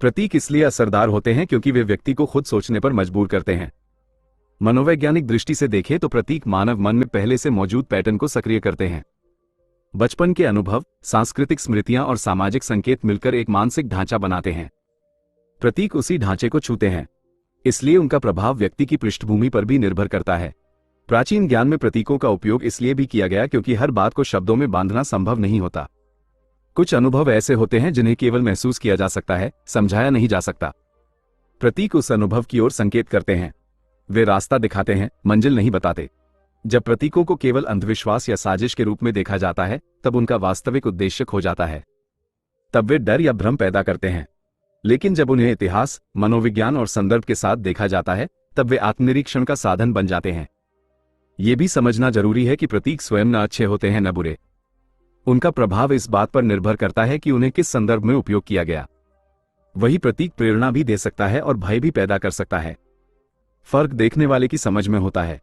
प्रतीक इसलिए असरदार होते हैं क्योंकि वे व्यक्ति को खुद सोचने पर मजबूर करते हैं। मनोवैज्ञानिक दृष्टि से देखें तो प्रतीक मानव मन में पहले से मौजूद पैटर्न को सक्रिय करते हैं। बचपन के अनुभव, सांस्कृतिक स्मृतियां और सामाजिक संकेत मिलकर एक मानसिक ढांचा बनाते हैं। प्रतीक उसी ढांचे को छूते हैं, इसलिए उनका प्रभाव व्यक्ति की पृष्ठभूमि पर भी निर्भर करता है। प्राचीन ज्ञान में प्रतीकों का उपयोग इसलिए भी किया गया क्योंकि हर बात को शब्दों में बांधना संभव नहीं होता। कुछ अनुभव ऐसे होते हैं जिन्हें केवल महसूस किया जा सकता है, समझाया नहीं जा सकता। प्रतीक उस अनुभव की ओर संकेत करते हैं। वे रास्ता दिखाते हैं, मंजिल नहीं बताते। जब प्रतीकों को केवल अंधविश्वास या साजिश के रूप में देखा जाता है तब उनका वास्तविक उद्देश्य खो जाता है। तब वे डर या भ्रम पैदा करते हैं। लेकिन जब उन्हें इतिहास, मनोविज्ञान और संदर्भ के साथ देखा जाता है तब वे आत्मनिरीक्षण का साधन बन जाते हैं। यह भी समझना जरूरी है कि प्रतीक स्वयं न अच्छे होते हैं न बुरे। उनका प्रभाव इस बात पर निर्भर करता है कि उन्हें किस संदर्भ में उपयोग किया गया। वही प्रतीक प्रेरणा भी दे सकता है और भय भी पैदा कर सकता है। फर्क देखने वाले की समझ में होता है।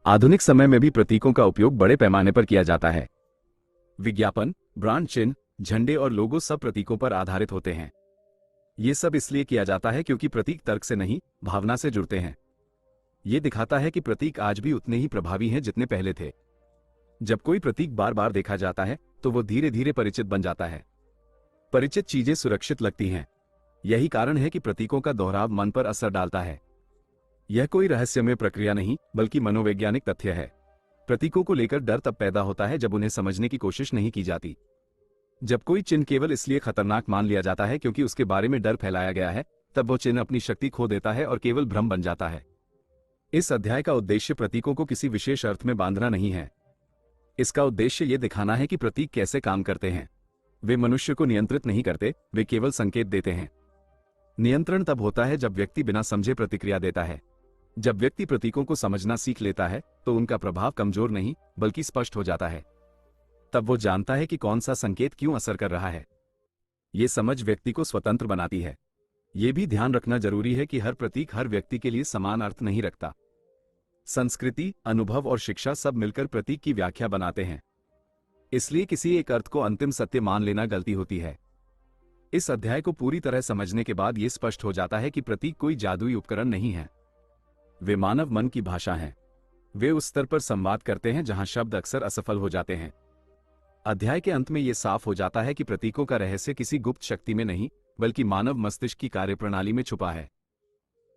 आधुनिक समय में भी प्रतीकों का उपयोग बड़े पैमाने पर किया जाता है। विज्ञापन, ब्रांड चिन्ह, झंडे और लोगो सब प्रतीकों पर आधारित होते हैं। ये सब इसलिए किया जाता है क्योंकि प्रतीक तर्क से नहीं, भावना से जुड़ते हैं। ये दिखाता है कि प्रतीक आज भी उतने ही प्रभावी हैं जितने पहले थे। जब कोई प्रतीक बार बार देखा जाता है तो वो धीरे धीरे परिचित बन जाता है। परिचित चीजें सुरक्षित लगती हैं। यही कारण है कि प्रतीकों का दोहराव मन पर असर डालता है। यह कोई रहस्यमय प्रक्रिया नहीं, बल्कि मनोवैज्ञानिक तथ्य है। प्रतीकों को लेकर डर तब पैदा होता है जब उन्हें समझने की कोशिश नहीं की जाती। जब कोई चिन्ह केवल इसलिए खतरनाक मान लिया जाता है क्योंकि उसके बारे में डर फैलाया गया है, तब वो चिन्ह अपनी शक्ति खो देता है और केवल भ्रम बन जाता है। इस अध्याय का उद्देश्य प्रतीकों को किसी विशेष अर्थ में बांधना नहीं है। इसका उद्देश्य ये दिखाना है कि प्रतीक कैसे काम करते हैं। वे मनुष्य को नियंत्रित नहीं करते, वे केवल संकेत देते हैं। नियंत्रण तब होता है जब व्यक्ति बिना समझे प्रतिक्रिया देता है। जब व्यक्ति प्रतीकों को समझना सीख लेता है तो उनका प्रभाव कमजोर नहीं बल्कि स्पष्ट हो जाता है। तब वो जानता है कि कौन सा संकेत क्यों असर कर रहा है। ये समझ व्यक्ति को स्वतंत्र बनाती है। ये भी ध्यान रखना जरूरी है कि हर प्रतीक हर व्यक्ति के लिए समान अर्थ नहीं रखता। संस्कृति, अनुभव और शिक्षा सब मिलकर प्रतीक की व्याख्या बनाते हैं। इसलिए किसी एक अर्थ को अंतिम सत्य मान लेना गलती होती है। इस अध्याय को पूरी तरह समझने के बाद यह स्पष्ट हो जाता है कि प्रतीक कोई जादुई उपकरण नहीं है। वे मानव मन की भाषा हैं। वे उस स्तर पर संवाद करते हैं जहां शब्द अक्सर असफल हो जाते हैं। अध्याय के अंत में यह साफ हो जाता है कि प्रतीकों का रहस्य किसी गुप्त शक्ति में नहीं, बल्कि मानव मस्तिष्क की कार्यप्रणाली में छुपा है।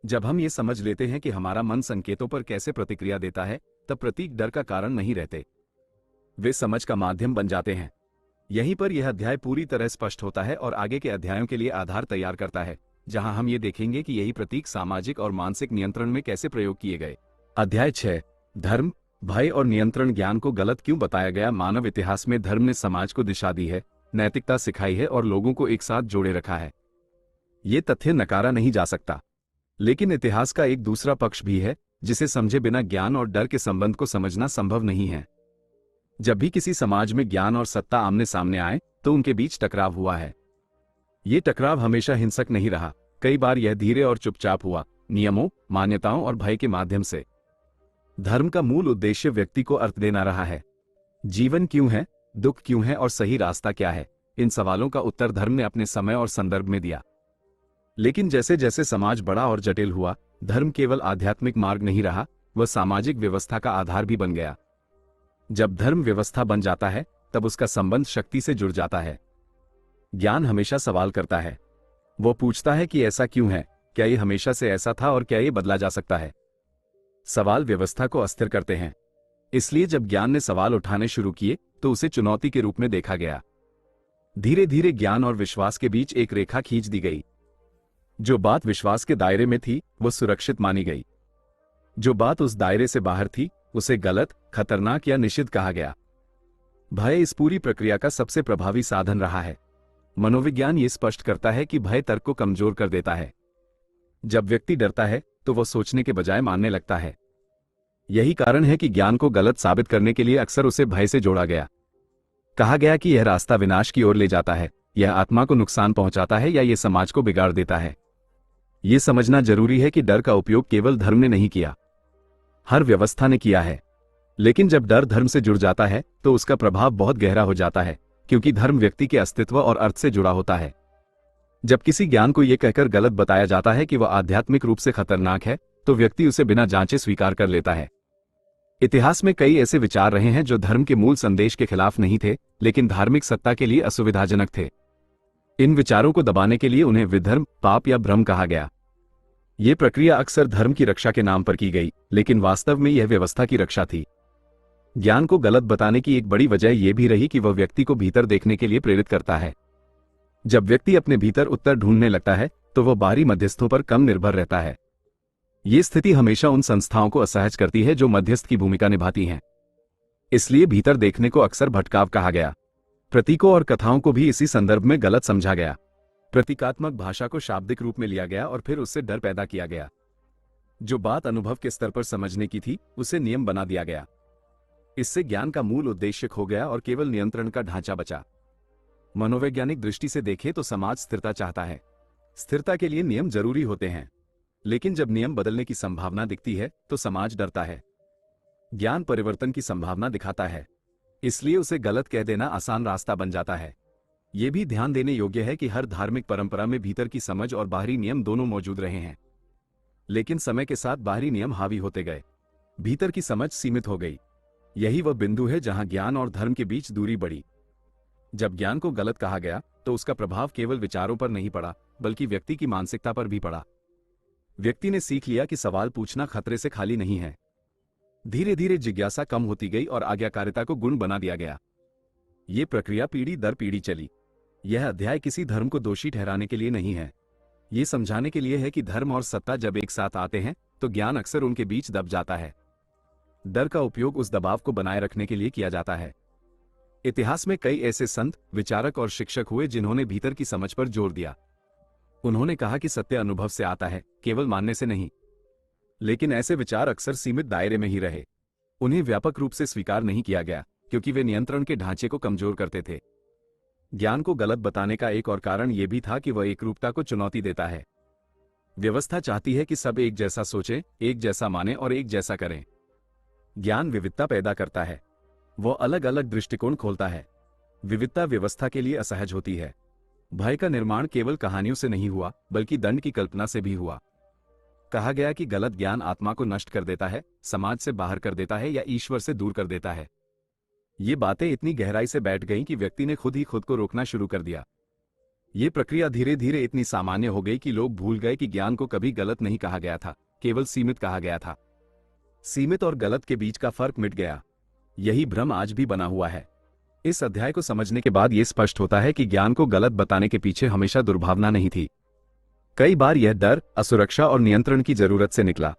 जब हम ये समझ लेते हैं कि हमारा मन संकेतों पर कैसे प्रतिक्रिया देता है, तब प्रतीक डर का कारण नहीं रहते, वे समझ का माध्यम बन जाते हैं। यहीं पर यह अध्याय पूरी तरह स्पष्ट होता है और आगे के अध्यायों के लिए आधार तैयार करता है, जहां हम ये देखेंगे कि यही प्रतीक सामाजिक और मानसिक नियंत्रण में कैसे प्रयोग किए गए। अध्याय 6, धर्म, भय और नियंत्रण ज्ञान को गलत क्यों बताया गया। मानव इतिहास में धर्म ने समाज को दिशा दी है, नैतिकता सिखाई है और लोगों को एक साथ जोड़े रखा है। ये तथ्य नकारा नहीं जा सकता। लेकिन इतिहास का एक दूसरा पक्ष भी है, जिसे समझे बिना ज्ञान और डर के संबंध को समझना संभव नहीं है। जब भी किसी समाज में ज्ञान और सत्ता आमने सामने आए तो उनके बीच टकराव हुआ है। ये टकराव हमेशा हिंसक नहीं रहा, कई बार यह धीरे और चुपचाप हुआ, नियमों, मान्यताओं और भय के माध्यम से। धर्म का मूल उद्देश्य व्यक्ति को अर्थ देना रहा है। जीवन क्यों है, दुख क्यों है और सही रास्ता क्या है, इन सवालों का उत्तर धर्म ने अपने समय और संदर्भ में दिया। लेकिन जैसे जैसे समाज बड़ा और जटिल हुआ, धर्म केवल आध्यात्मिक मार्ग नहीं रहा, वह सामाजिक व्यवस्था का आधार भी बन गया। जब धर्म व्यवस्था बन जाता है तब उसका संबंध शक्ति से जुड़ जाता है। ज्ञान हमेशा सवाल करता है। वो पूछता है कि ऐसा क्यों है, क्या ये हमेशा से ऐसा था और क्या ये बदला जा सकता है। सवाल व्यवस्था को अस्थिर करते हैं। इसलिए जब ज्ञान ने सवाल उठाने शुरू किए तो उसे चुनौती के रूप में देखा गया। धीरे धीरे ज्ञान और विश्वास के बीच एक रेखा खींच दी गई। जो बात विश्वास के दायरे में थी वो सुरक्षित मानी गई। जो बात उस दायरे से बाहर थी उसे गलत, खतरनाक या निषिद्ध कहा गया। भय इस पूरी प्रक्रिया का सबसे प्रभावी साधन रहा है। मनोविज्ञान ये स्पष्ट करता है कि भय तर्क को कमजोर कर देता है। जब व्यक्ति डरता है तो वह सोचने के बजाय मानने लगता है। यही कारण है कि ज्ञान को गलत साबित करने के लिए अक्सर उसे भय से जोड़ा गया। कहा गया कि यह रास्ता विनाश की ओर ले जाता है, यह आत्मा को नुकसान पहुंचाता है या यह समाज को बिगाड़ देता है। यह समझना जरूरी है कि डर का उपयोग केवल धर्म ने नहीं किया, हर व्यवस्था ने किया है। लेकिन जब डर धर्म से जुड़ जाता है तो उसका प्रभाव बहुत गहरा हो जाता है, क्योंकि धर्म व्यक्ति के अस्तित्व और अर्थ से जुड़ा होता है। जब किसी ज्ञान को यह कहकर गलत बताया जाता है कि वह आध्यात्मिक रूप से खतरनाक है, तो व्यक्ति उसे बिना जांचे स्वीकार कर लेता है। इतिहास में कई ऐसे विचार रहे हैं जो धर्म के मूल संदेश के खिलाफ नहीं थे, लेकिन धार्मिक सत्ता के लिए असुविधाजनक थे। इन विचारों को दबाने के लिए उन्हें विधर्म, पाप या भ्रम कहा गया। यह प्रक्रिया अक्सर धर्म की रक्षा के नाम पर की गई, लेकिन वास्तव में यह व्यवस्था की रक्षा थी। ज्ञान को गलत बताने की एक बड़ी वजह यह भी रही कि वह व्यक्ति को भीतर देखने के लिए प्रेरित करता है। जब व्यक्ति अपने भीतर उत्तर ढूंढने लगता है तो वह बाहरी मध्यस्थों पर कम निर्भर रहता है। ये स्थिति हमेशा उन संस्थाओं को असहज करती है जो मध्यस्थ की भूमिका निभाती हैं। इसलिए भीतर देखने को अक्सर भटकाव कहा गया। प्रतीकों और कथाओं को भी इसी संदर्भ में गलत समझा गया। प्रतीकात्मक भाषा को शाब्दिक रूप में लिया गया और फिर उससे डर पैदा किया गया। जो बात अनुभव के स्तर पर समझने की थी उसे नियम बना दिया गया। इससे ज्ञान का मूल उद्देश्य खो गया और केवल नियंत्रण का ढांचा बचा। मनोवैज्ञानिक दृष्टि से देखें तो समाज स्थिरता चाहता है। स्थिरता के लिए नियम जरूरी होते हैं, लेकिन जब नियम बदलने की संभावना दिखती है तो समाज डरता है। ज्ञान परिवर्तन की संभावना दिखाता है, इसलिए उसे गलत कह देना आसान रास्ता बन जाता है। यह भी ध्यान देने योग्य है कि हर धार्मिक परंपरा में भीतर की समझ और बाहरी नियम दोनों मौजूद रहे हैं, लेकिन समय के साथ बाहरी नियम हावी होते गए, भीतर की समझ सीमित हो गई। यही वह बिंदु है जहां ज्ञान और धर्म के बीच दूरी बढ़ी। जब ज्ञान को गलत कहा गया तो उसका प्रभाव केवल विचारों पर नहीं पड़ा, बल्कि व्यक्ति की मानसिकता पर भी पड़ा। व्यक्ति ने सीख लिया कि सवाल पूछना खतरे से खाली नहीं है। धीरे धीरे जिज्ञासा कम होती गई और आज्ञाकारिता को गुण बना दिया गया। ये प्रक्रिया पीढ़ी दर पीढ़ी चली। यह अध्याय किसी धर्म को दोषी ठहराने के लिए नहीं है, ये समझाने के लिए है कि धर्म और सत्ता जब एक साथ आते हैं तो ज्ञान अक्सर उनके बीच दब जाता है। डर का उपयोग उस दबाव को बनाए रखने के लिए किया जाता है। इतिहास में कई ऐसे संत, विचारक और शिक्षक हुए जिन्होंने भीतर की समझ पर जोर दिया। उन्होंने कहा कि सत्य अनुभव से आता है, केवल मानने से नहीं। लेकिन ऐसे विचार अक्सर सीमित दायरे में ही रहे। उन्हें व्यापक रूप से स्वीकार नहीं किया गया, क्योंकि वे नियंत्रण के ढांचे को कमजोर करते थे। ज्ञान को गलत बताने का एक और कारण यह भी था कि वह एकरूपता को चुनौती देता है। व्यवस्था चाहती है कि सब एक जैसा सोचें, एक जैसा माने और एक जैसा करें। ज्ञान विविधता पैदा करता है, वह अलग अलग दृष्टिकोण खोलता है। विविधता व्यवस्था के लिए असहज होती है। भय का निर्माण केवल कहानियों से नहीं हुआ, बल्कि दंड की कल्पना से भी हुआ। कहा गया कि गलत ज्ञान आत्मा को नष्ट कर देता है, समाज से बाहर कर देता है या ईश्वर से दूर कर देता है। ये बातें इतनी गहराई से बैठ गईं कि व्यक्ति ने खुद ही खुद को रोकना शुरू कर दिया। ये प्रक्रिया धीरे धीरे इतनी सामान्य हो गई कि लोग भूल गए कि ज्ञान को कभी गलत नहीं कहा गया था, केवल सीमित कहा गया था। सीमित और गलत के बीच का फर्क मिट गया। यही भ्रम आज भी बना हुआ है। इस अध्याय को समझने के बाद यह स्पष्ट होता है कि ज्ञान को गलत बताने के पीछे हमेशा दुर्भावना नहीं थी। कई बार यह डर, असुरक्षा और नियंत्रण की जरूरत से निकला।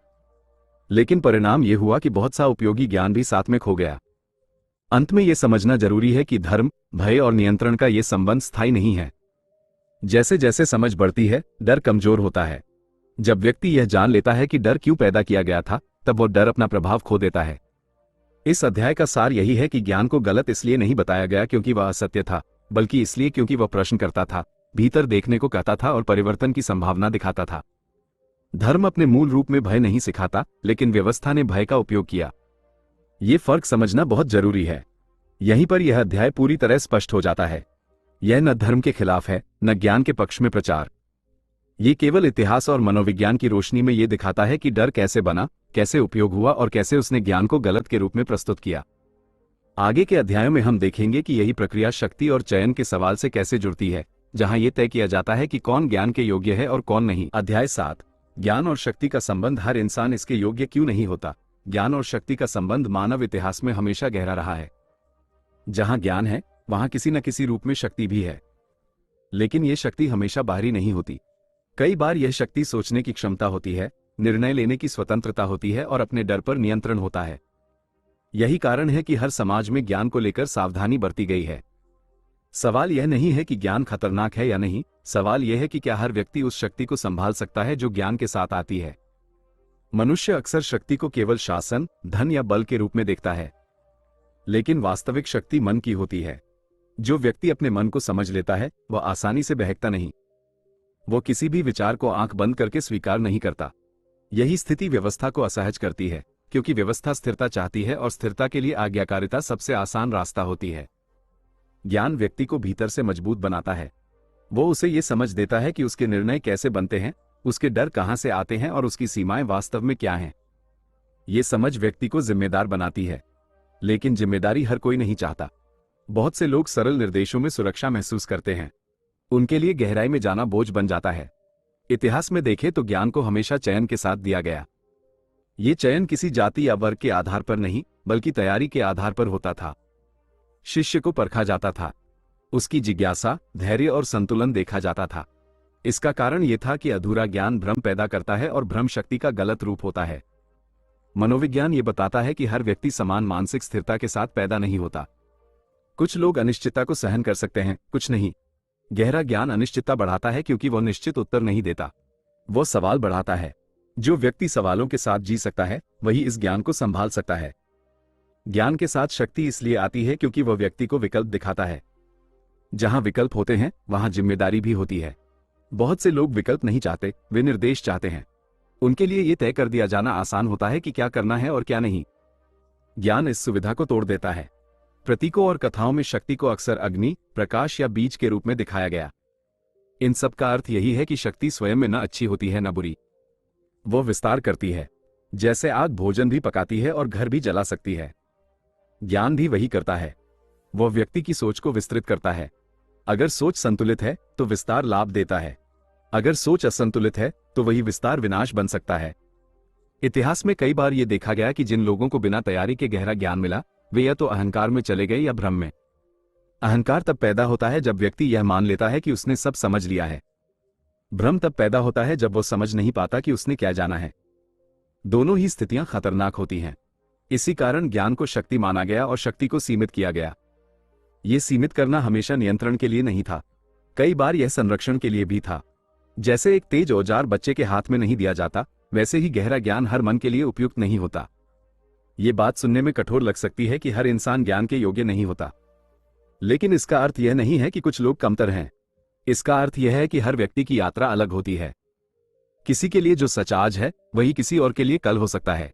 लेकिन परिणाम यह हुआ कि बहुत सा उपयोगी ज्ञान भी साथ में खो गया। अंत में यह समझना जरूरी है कि धर्म, भय और नियंत्रण का यह संबंध स्थायी नहीं है। जैसे जैसे समझ बढ़ती है, डर कमजोर होता है। जब व्यक्ति यह जान लेता है कि डर क्यों पैदा किया गया था, तब वो डर अपना प्रभाव खो देता है। इस अध्याय का सार यही है कि ज्ञान को गलत इसलिए नहीं बताया गया क्योंकि वह असत्य था, बल्कि इसलिए क्योंकि वह प्रश्न करता था, भीतर देखने को कहता था और परिवर्तन की संभावना दिखाता था। धर्म अपने मूल रूप में भय नहीं सिखाता, लेकिन व्यवस्था ने भय का उपयोग किया। ये फर्क समझना बहुत जरूरी है। यहीं पर यह अध्याय पूरी तरह स्पष्ट हो जाता है। यह न धर्म के खिलाफ है, न ज्ञान के पक्ष में प्रचार। ये केवल इतिहास और मनोविज्ञान की रोशनी में ये दिखाता है कि डर कैसे बना, कैसे उपयोग हुआ और कैसे उसने ज्ञान को गलत के रूप में प्रस्तुत किया। आगे के अध्यायों में हम देखेंगे कि यही प्रक्रिया शक्ति और चयन के सवाल से कैसे जुड़ती है, जहां यह तय किया जाता है कि कौन ज्ञान के योग्य है और कौन नहीं। अध्याय 7, ज्ञान और शक्ति का संबंध। हर इंसान इसके योग्य क्यों नहीं होता? ज्ञान और शक्ति का संबंध मानव इतिहास में हमेशा गहरा रहा है। जहां ज्ञान है, वहां किसी न किसी रूप में शक्ति भी है, लेकिन यह शक्ति हमेशा बाहरी नहीं होती। कई बार यह शक्ति सोचने की क्षमता होती है, निर्णय लेने की स्वतंत्रता होती है और अपने डर पर नियंत्रण होता है। यही कारण है कि हर समाज में ज्ञान को लेकर सावधानी बरती गई है। सवाल यह नहीं है कि ज्ञान खतरनाक है या नहीं, सवाल यह है कि क्या हर व्यक्ति उस शक्ति को संभाल सकता है जो ज्ञान के साथ आती है। मनुष्य अक्सर शक्ति को केवल शासन, धन या बल के रूप में देखता है, लेकिन वास्तविक शक्ति मन की होती है। जो व्यक्ति अपने मन को समझ लेता है, वह आसानी से बहकता नहीं। वो किसी भी विचार को आंख बंद करके स्वीकार नहीं करता। यही स्थिति व्यवस्था को असहज करती है, क्योंकि व्यवस्था स्थिरता चाहती है और स्थिरता के लिए आज्ञाकारिता सबसे आसान रास्ता होती है। ज्ञान व्यक्ति को भीतर से मजबूत बनाता है। वो उसे ये समझ देता है कि उसके निर्णय कैसे बनते हैं, उसके डर कहां से आते हैं और उसकी सीमाएं वास्तव में क्या हैं। ये समझ व्यक्ति को जिम्मेदार बनाती है, लेकिन जिम्मेदारी हर कोई नहीं चाहता। बहुत से लोग सरल निर्देशों में सुरक्षा महसूस करते हैं। उनके लिए गहराई में जाना बोझ बन जाता है। इतिहास में देखें तो ज्ञान को हमेशा चयन के साथ दिया गया। ये चयन किसी जाति या वर्ग के आधार पर नहीं, बल्कि तैयारी के आधार पर होता था। शिष्य को परखा जाता था, उसकी जिज्ञासा, धैर्य और संतुलन देखा जाता था। इसका कारण यह था कि अधूरा ज्ञान भ्रम पैदा करता है और भ्रम शक्ति का गलत रूप होता है। मनोविज्ञान ये बताता है कि हर व्यक्ति समान मानसिक स्थिरता के साथ पैदा नहीं होता। कुछ लोग अनिश्चितता को सहन कर सकते हैं, कुछ नहीं। गहरा ज्ञान अनिश्चितता बढ़ाता है क्योंकि वह निश्चित उत्तर नहीं देता, वो सवाल बढ़ाता है। जो व्यक्ति सवालों के साथ जी सकता है, वही इस ज्ञान को संभाल सकता है। ज्ञान के साथ शक्ति इसलिए आती है क्योंकि वह व्यक्ति को विकल्प दिखाता है। जहां विकल्प होते हैं, वहां जिम्मेदारी भी होती है। बहुत से लोग विकल्प नहीं चाहते, वे निर्देश चाहते हैं। उनके लिए यह तय कर दिया जाना आसान होता है कि क्या करना है और क्या नहीं। ज्ञान इस सुविधा को तोड़ देता है। प्रतीकों और कथाओं में शक्ति को अक्सर अग्नि, प्रकाश या बीज के रूप में दिखाया गया। इन सब का अर्थ यही है कि शक्ति स्वयं में न अच्छी होती है न बुरी। वो विस्तार करती है। जैसे आग भोजन भी पकाती है और घर भी जला सकती है, ज्ञान भी वही करता है। वह व्यक्ति की सोच को विस्तृत करता है। अगर सोच संतुलित है तो विस्तार लाभ देता है, अगर सोच असंतुलित है तो वही विस्तार विनाश बन सकता है। इतिहास में कई बार यह देखा गया कि जिन लोगों को बिना तैयारी के गहरा ज्ञान मिला, वे या तो अहंकार में चले गए या भ्रम में। अहंकार तब पैदा होता है जब व्यक्ति यह मान लेता है कि उसने सब समझ लिया है। भ्रम तब पैदा होता है जब वो समझ नहीं पाता कि उसने क्या जाना है। दोनों ही स्थितियां खतरनाक होती हैं। इसी कारण ज्ञान को शक्ति माना गया और शक्ति को सीमित किया गया। यह सीमित करना हमेशा नियंत्रण के लिए नहीं था, कई बार यह संरक्षण के लिए भी था। जैसे एक तेज औजार बच्चे के हाथ में नहीं दिया जाता, वैसे ही गहरा ज्ञान हर मन के लिए उपयुक्त नहीं होता। ये बात सुनने में कठोर लग सकती है कि हर इंसान ज्ञान के योग्य नहीं होता, लेकिन इसका अर्थ यह नहीं है कि कुछ लोग कमतर हैं। इसका अर्थ यह है कि हर व्यक्ति की यात्रा अलग होती है। किसी के लिए जो सच आज है, वही किसी और के लिए कल हो सकता है।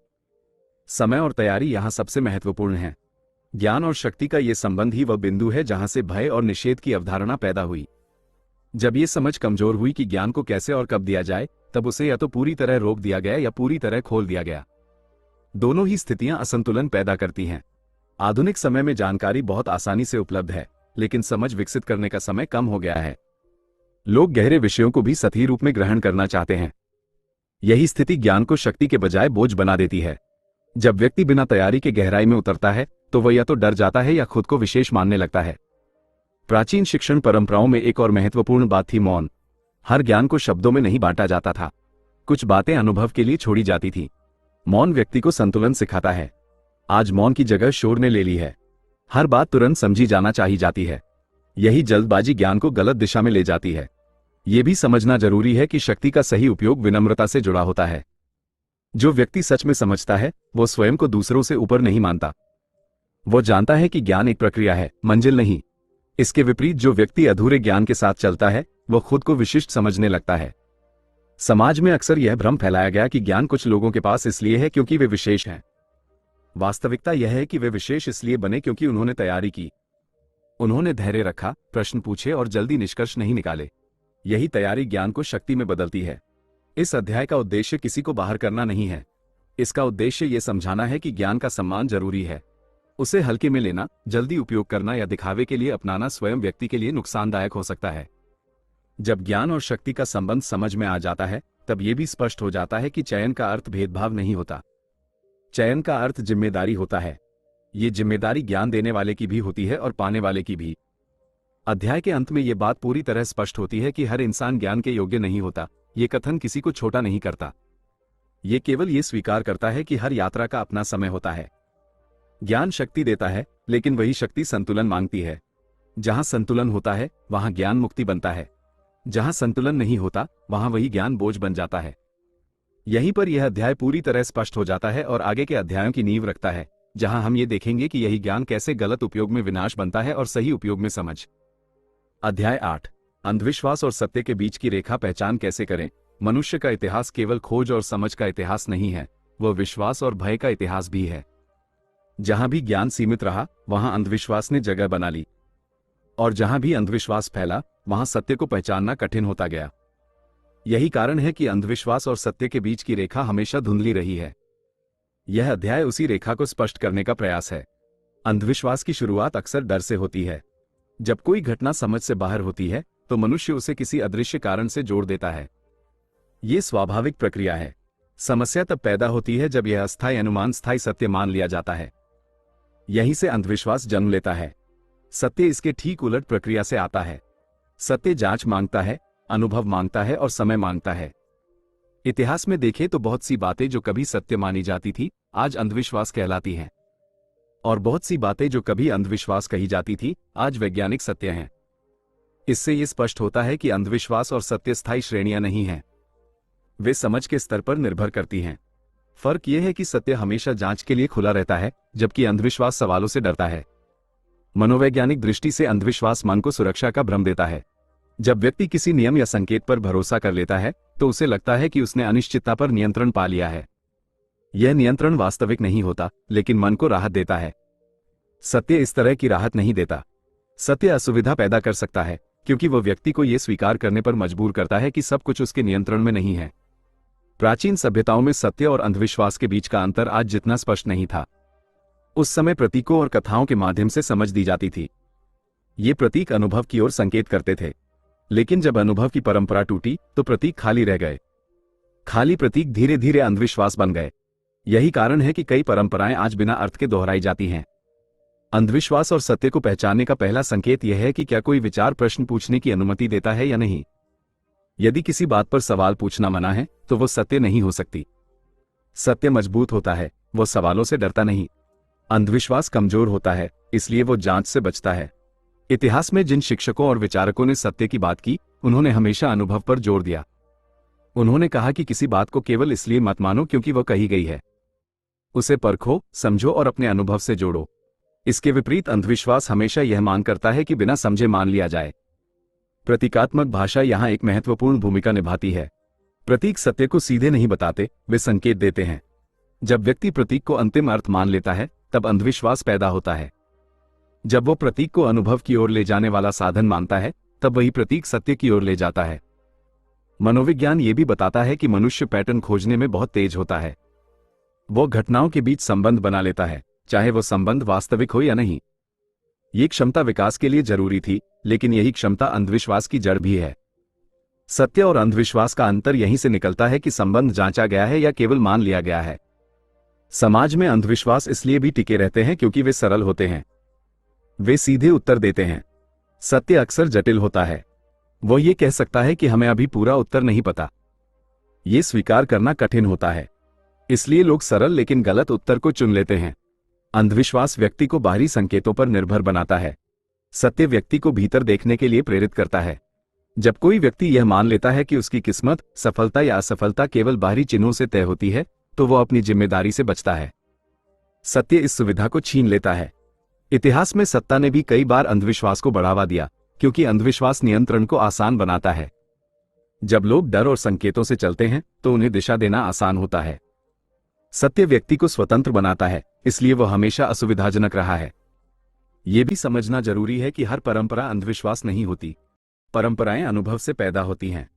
समय और तैयारी यहां सबसे महत्वपूर्ण है। ज्ञान और शक्ति का यह संबंध ही वह बिंदु है जहां से भय और निषेध की अवधारणा पैदा हुई। जब यह समझ कमजोर हुई कि ज्ञान को कैसे और कब दिया जाए, तब उसे या तो पूरी तरह रोक दिया गया या पूरी तरह खोल दिया गया। दोनों ही स्थितियां असंतुलन पैदा करती हैं। आधुनिक समय में जानकारी बहुत आसानी से उपलब्ध है, लेकिन समझ विकसित करने का समय कम हो गया है। लोग गहरे विषयों को भी सतही रूप में ग्रहण करना चाहते हैं। यही स्थिति ज्ञान को शक्ति के बजाय बोझ बना देती है। जब व्यक्ति बिना तैयारी के गहराई में उतरता है, तो वह या तो डर जाता है या खुद को विशेष मानने लगता है। प्राचीन शिक्षण परंपराओं में एक और महत्वपूर्ण बात थी मौन। हर ज्ञान को शब्दों में नहीं बांटा जाता था, कुछ बातें अनुभव के लिए छोड़ी जाती थी। मौन व्यक्ति को संतुलन सिखाता है। आज मौन की जगह शोर ने ले ली है। हर बात तुरंत समझी जाना चाहिए जाती है। यही जल्दबाजी ज्ञान को गलत दिशा में ले जाती है। यह भी समझना जरूरी है कि शक्ति का सही उपयोग विनम्रता से जुड़ा होता है। जो व्यक्ति सच में समझता है, वो स्वयं को दूसरों से ऊपर नहीं मानता। वो जानता है कि ज्ञान एक प्रक्रिया है, मंजिल नहीं। इसके विपरीत जो व्यक्ति अधूरे ज्ञान के साथ चलता है, वो खुद को विशिष्ट समझने लगता है। समाज में अक्सर यह भ्रम फैलाया गया कि ज्ञान कुछ लोगों के पास इसलिए है क्योंकि वे विशेष हैं। वास्तविकता यह है कि वे विशेष इसलिए बने क्योंकि उन्होंने तैयारी की, उन्होंने धैर्य रखा, प्रश्न पूछे और जल्दी निष्कर्ष नहीं निकाले। यही तैयारी ज्ञान को शक्ति में बदलती है। इस अध्याय का उद्देश्य किसी को बाहर करना नहीं है। इसका उद्देश्य यह समझाना है कि ज्ञान का सम्मान जरूरी है। उसे हल्के में लेना, जल्दी उपयोग करना या दिखावे के लिए अपनाना स्वयं व्यक्ति के लिए नुकसानदायक हो सकता है। जब ज्ञान और शक्ति का संबंध समझ में आ जाता है, तब यह भी स्पष्ट हो जाता है कि चयन का अर्थ भेदभाव नहीं होता। चयन का अर्थ जिम्मेदारी होता है। ये जिम्मेदारी ज्ञान देने वाले की भी होती है और पाने वाले की भी। अध्याय के अंत में यह बात पूरी तरह स्पष्ट होती है कि हर इंसान ज्ञान के योग्य नहीं होता। ये कथन किसी को छोटा नहीं करता। ये केवल ये स्वीकार करता है कि हर यात्रा का अपना समय होता है। ज्ञान शक्ति देता है, लेकिन वही शक्ति संतुलन मांगती है। जहां संतुलन होता है वहां ज्ञान मुक्ति बनता है। जहां संतुलन नहीं होता वहां वही ज्ञान बोझ बन जाता है। यहीं पर यह अध्याय पूरी तरह स्पष्ट हो जाता है और आगे के अध्यायों की नींव रखता है, जहां हम ये देखेंगे कि यही ज्ञान कैसे गलत उपयोग में विनाश बनता है और सही उपयोग में समझ। अध्याय 8, अंधविश्वास और सत्य के बीच की रेखा पहचान कैसे करें। मनुष्य का इतिहास केवल खोज और समझ का इतिहास नहीं है, वह विश्वास और भय का इतिहास भी है। जहां भी ज्ञान सीमित रहा वहां अंधविश्वास ने जगह बना ली, और जहां भी अंधविश्वास फैला वहां सत्य को पहचानना कठिन होता गया। यही कारण है कि अंधविश्वास और सत्य के बीच की रेखा हमेशा धुंधली रही है। यह अध्याय उसी रेखा को स्पष्ट करने का प्रयास है। अंधविश्वास की शुरुआत अक्सर डर से होती है। जब कोई घटना समझ से बाहर होती है तो मनुष्य उसे किसी अदृश्य कारण से जोड़ देता है। ये स्वाभाविक प्रक्रिया है। समस्या तब पैदा होती है जब यह अस्थायी अनुमान स्थायी सत्य मान लिया जाता है। यहीं से अंधविश्वास जन्म लेता है। सत्य इसके ठीक उलट प्रक्रिया से आता है। सत्य जांच मांगता है, अनुभव मांगता है और समय मांगता है। इतिहास में देखें तो बहुत सी बातें जो कभी सत्य मानी जाती थी आज अंधविश्वास कहलाती हैं, और बहुत सी बातें जो कभी अंधविश्वास कही जाती थी आज वैज्ञानिक सत्य हैं। इससे यह स्पष्ट होता है कि अंधविश्वास और सत्य स्थायी श्रेणियां नहीं हैं, वे समझ के स्तर पर निर्भर करती हैं। फर्क यह है कि सत्य हमेशा जांच के लिए खुला रहता है, जबकि अंधविश्वास सवालों से डरता है। मनोवैज्ञानिक दृष्टि से अंधविश्वास मन को सुरक्षा का भ्रम देता है। जब व्यक्ति किसी नियम या संकेत पर भरोसा कर लेता है तो उसे लगता है कि उसने अनिश्चितता पर नियंत्रण पा लिया है। यह नियंत्रण वास्तविक नहीं होता, लेकिन मन को राहत देता है। सत्य इस तरह की राहत नहीं देता। सत्य असुविधा पैदा कर सकता है, क्योंकि वह व्यक्ति को यह स्वीकार करने पर मजबूर करता है कि सब कुछ उसके नियंत्रण में नहीं है। प्राचीन सभ्यताओं में सत्य और अंधविश्वास के बीच का अंतर आज जितना स्पष्ट नहीं था। उस समय प्रतीकों और कथाओं के माध्यम से समझ दी जाती थी। ये प्रतीक अनुभव की ओर संकेत करते थे, लेकिन जब अनुभव की परंपरा टूटी तो प्रतीक खाली रह गए। खाली प्रतीक धीरे धीरे अंधविश्वास बन गए। यही कारण है कि कई परंपराएं आज बिना अर्थ के दोहराई जाती हैं। अंधविश्वास और सत्य को पहचानने का पहला संकेत यह है कि क्या कोई विचार प्रश्न पूछने की अनुमति देता है या नहीं। यदि किसी बात पर सवाल पूछना मना है तो वो सत्य नहीं हो सकती। सत्य मजबूत होता है, वो सवालों से डरता नहीं। अंधविश्वास कमजोर होता है, इसलिए वो जांच से बचता है। इतिहास में जिन शिक्षकों और विचारकों ने सत्य की बात की, उन्होंने हमेशा अनुभव पर जोर दिया। उन्होंने कहा कि किसी बात को केवल इसलिए मत मानो क्योंकि वह कही गई है। उसे परखो, समझो और अपने अनुभव से जोड़ो। इसके विपरीत अंधविश्वास हमेशा यह मान करता है कि बिना समझे मान लिया जाए। प्रतीकात्मक भाषा यहां एक महत्वपूर्ण भूमिका निभाती है। प्रतीक सत्य को सीधे नहीं बताते, वे संकेत देते हैं। जब व्यक्ति प्रतीक को अंतिम अर्थ मान लेता है तब अंधविश्वास पैदा होता है। जब वो प्रतीक को अनुभव की ओर ले जाने वाला साधन मानता है तब वही प्रतीक सत्य की ओर ले जाता है। मनोविज्ञान ये भी बताता है कि मनुष्य पैटर्न खोजने में बहुत तेज होता है। वो घटनाओं के बीच संबंध बना लेता है, चाहे वो संबंध वास्तविक हो या नहीं। ये क्षमता विकास के लिए जरूरी थी, लेकिन यही क्षमता अंधविश्वास की जड़ भी है। सत्य और अंधविश्वास का अंतर यहीं से निकलता है कि संबंध जांचा गया है या केवल मान लिया गया है। समाज में अंधविश्वास इसलिए भी टिके रहते हैं क्योंकि वे सरल होते हैं। वे सीधे उत्तर देते हैं। सत्य अक्सर जटिल होता है। वो ये कह सकता है कि हमें अभी पूरा उत्तर नहीं पता। ये स्वीकार करना कठिन होता है, इसलिए लोग सरल लेकिन गलत उत्तर को चुन लेते हैं। अंधविश्वास व्यक्ति को बाहरी संकेतों पर निर्भर बनाता है। सत्य व्यक्ति को भीतर देखने के लिए प्रेरित करता है। जब कोई व्यक्ति यह मान लेता है कि उसकी किस्मत, सफलता या असफलता केवल बाहरी चिन्हों से तय होती है, तो वह अपनी जिम्मेदारी से बचता है। सत्य इस सुविधा को छीन लेता है। इतिहास में सत्ता ने भी कई बार अंधविश्वास को बढ़ावा दिया, क्योंकि अंधविश्वास नियंत्रण को आसान बनाता है। जब लोग डर और संकेतों से चलते हैं तो उन्हें दिशा देना आसान होता है। सत्य व्यक्ति को स्वतंत्र बनाता है, इसलिए वह हमेशा असुविधाजनक रहा है। यह भी समझना जरूरी है कि हर परंपरा अंधविश्वास नहीं होती। परंपराएं अनुभव से पैदा होती हैं,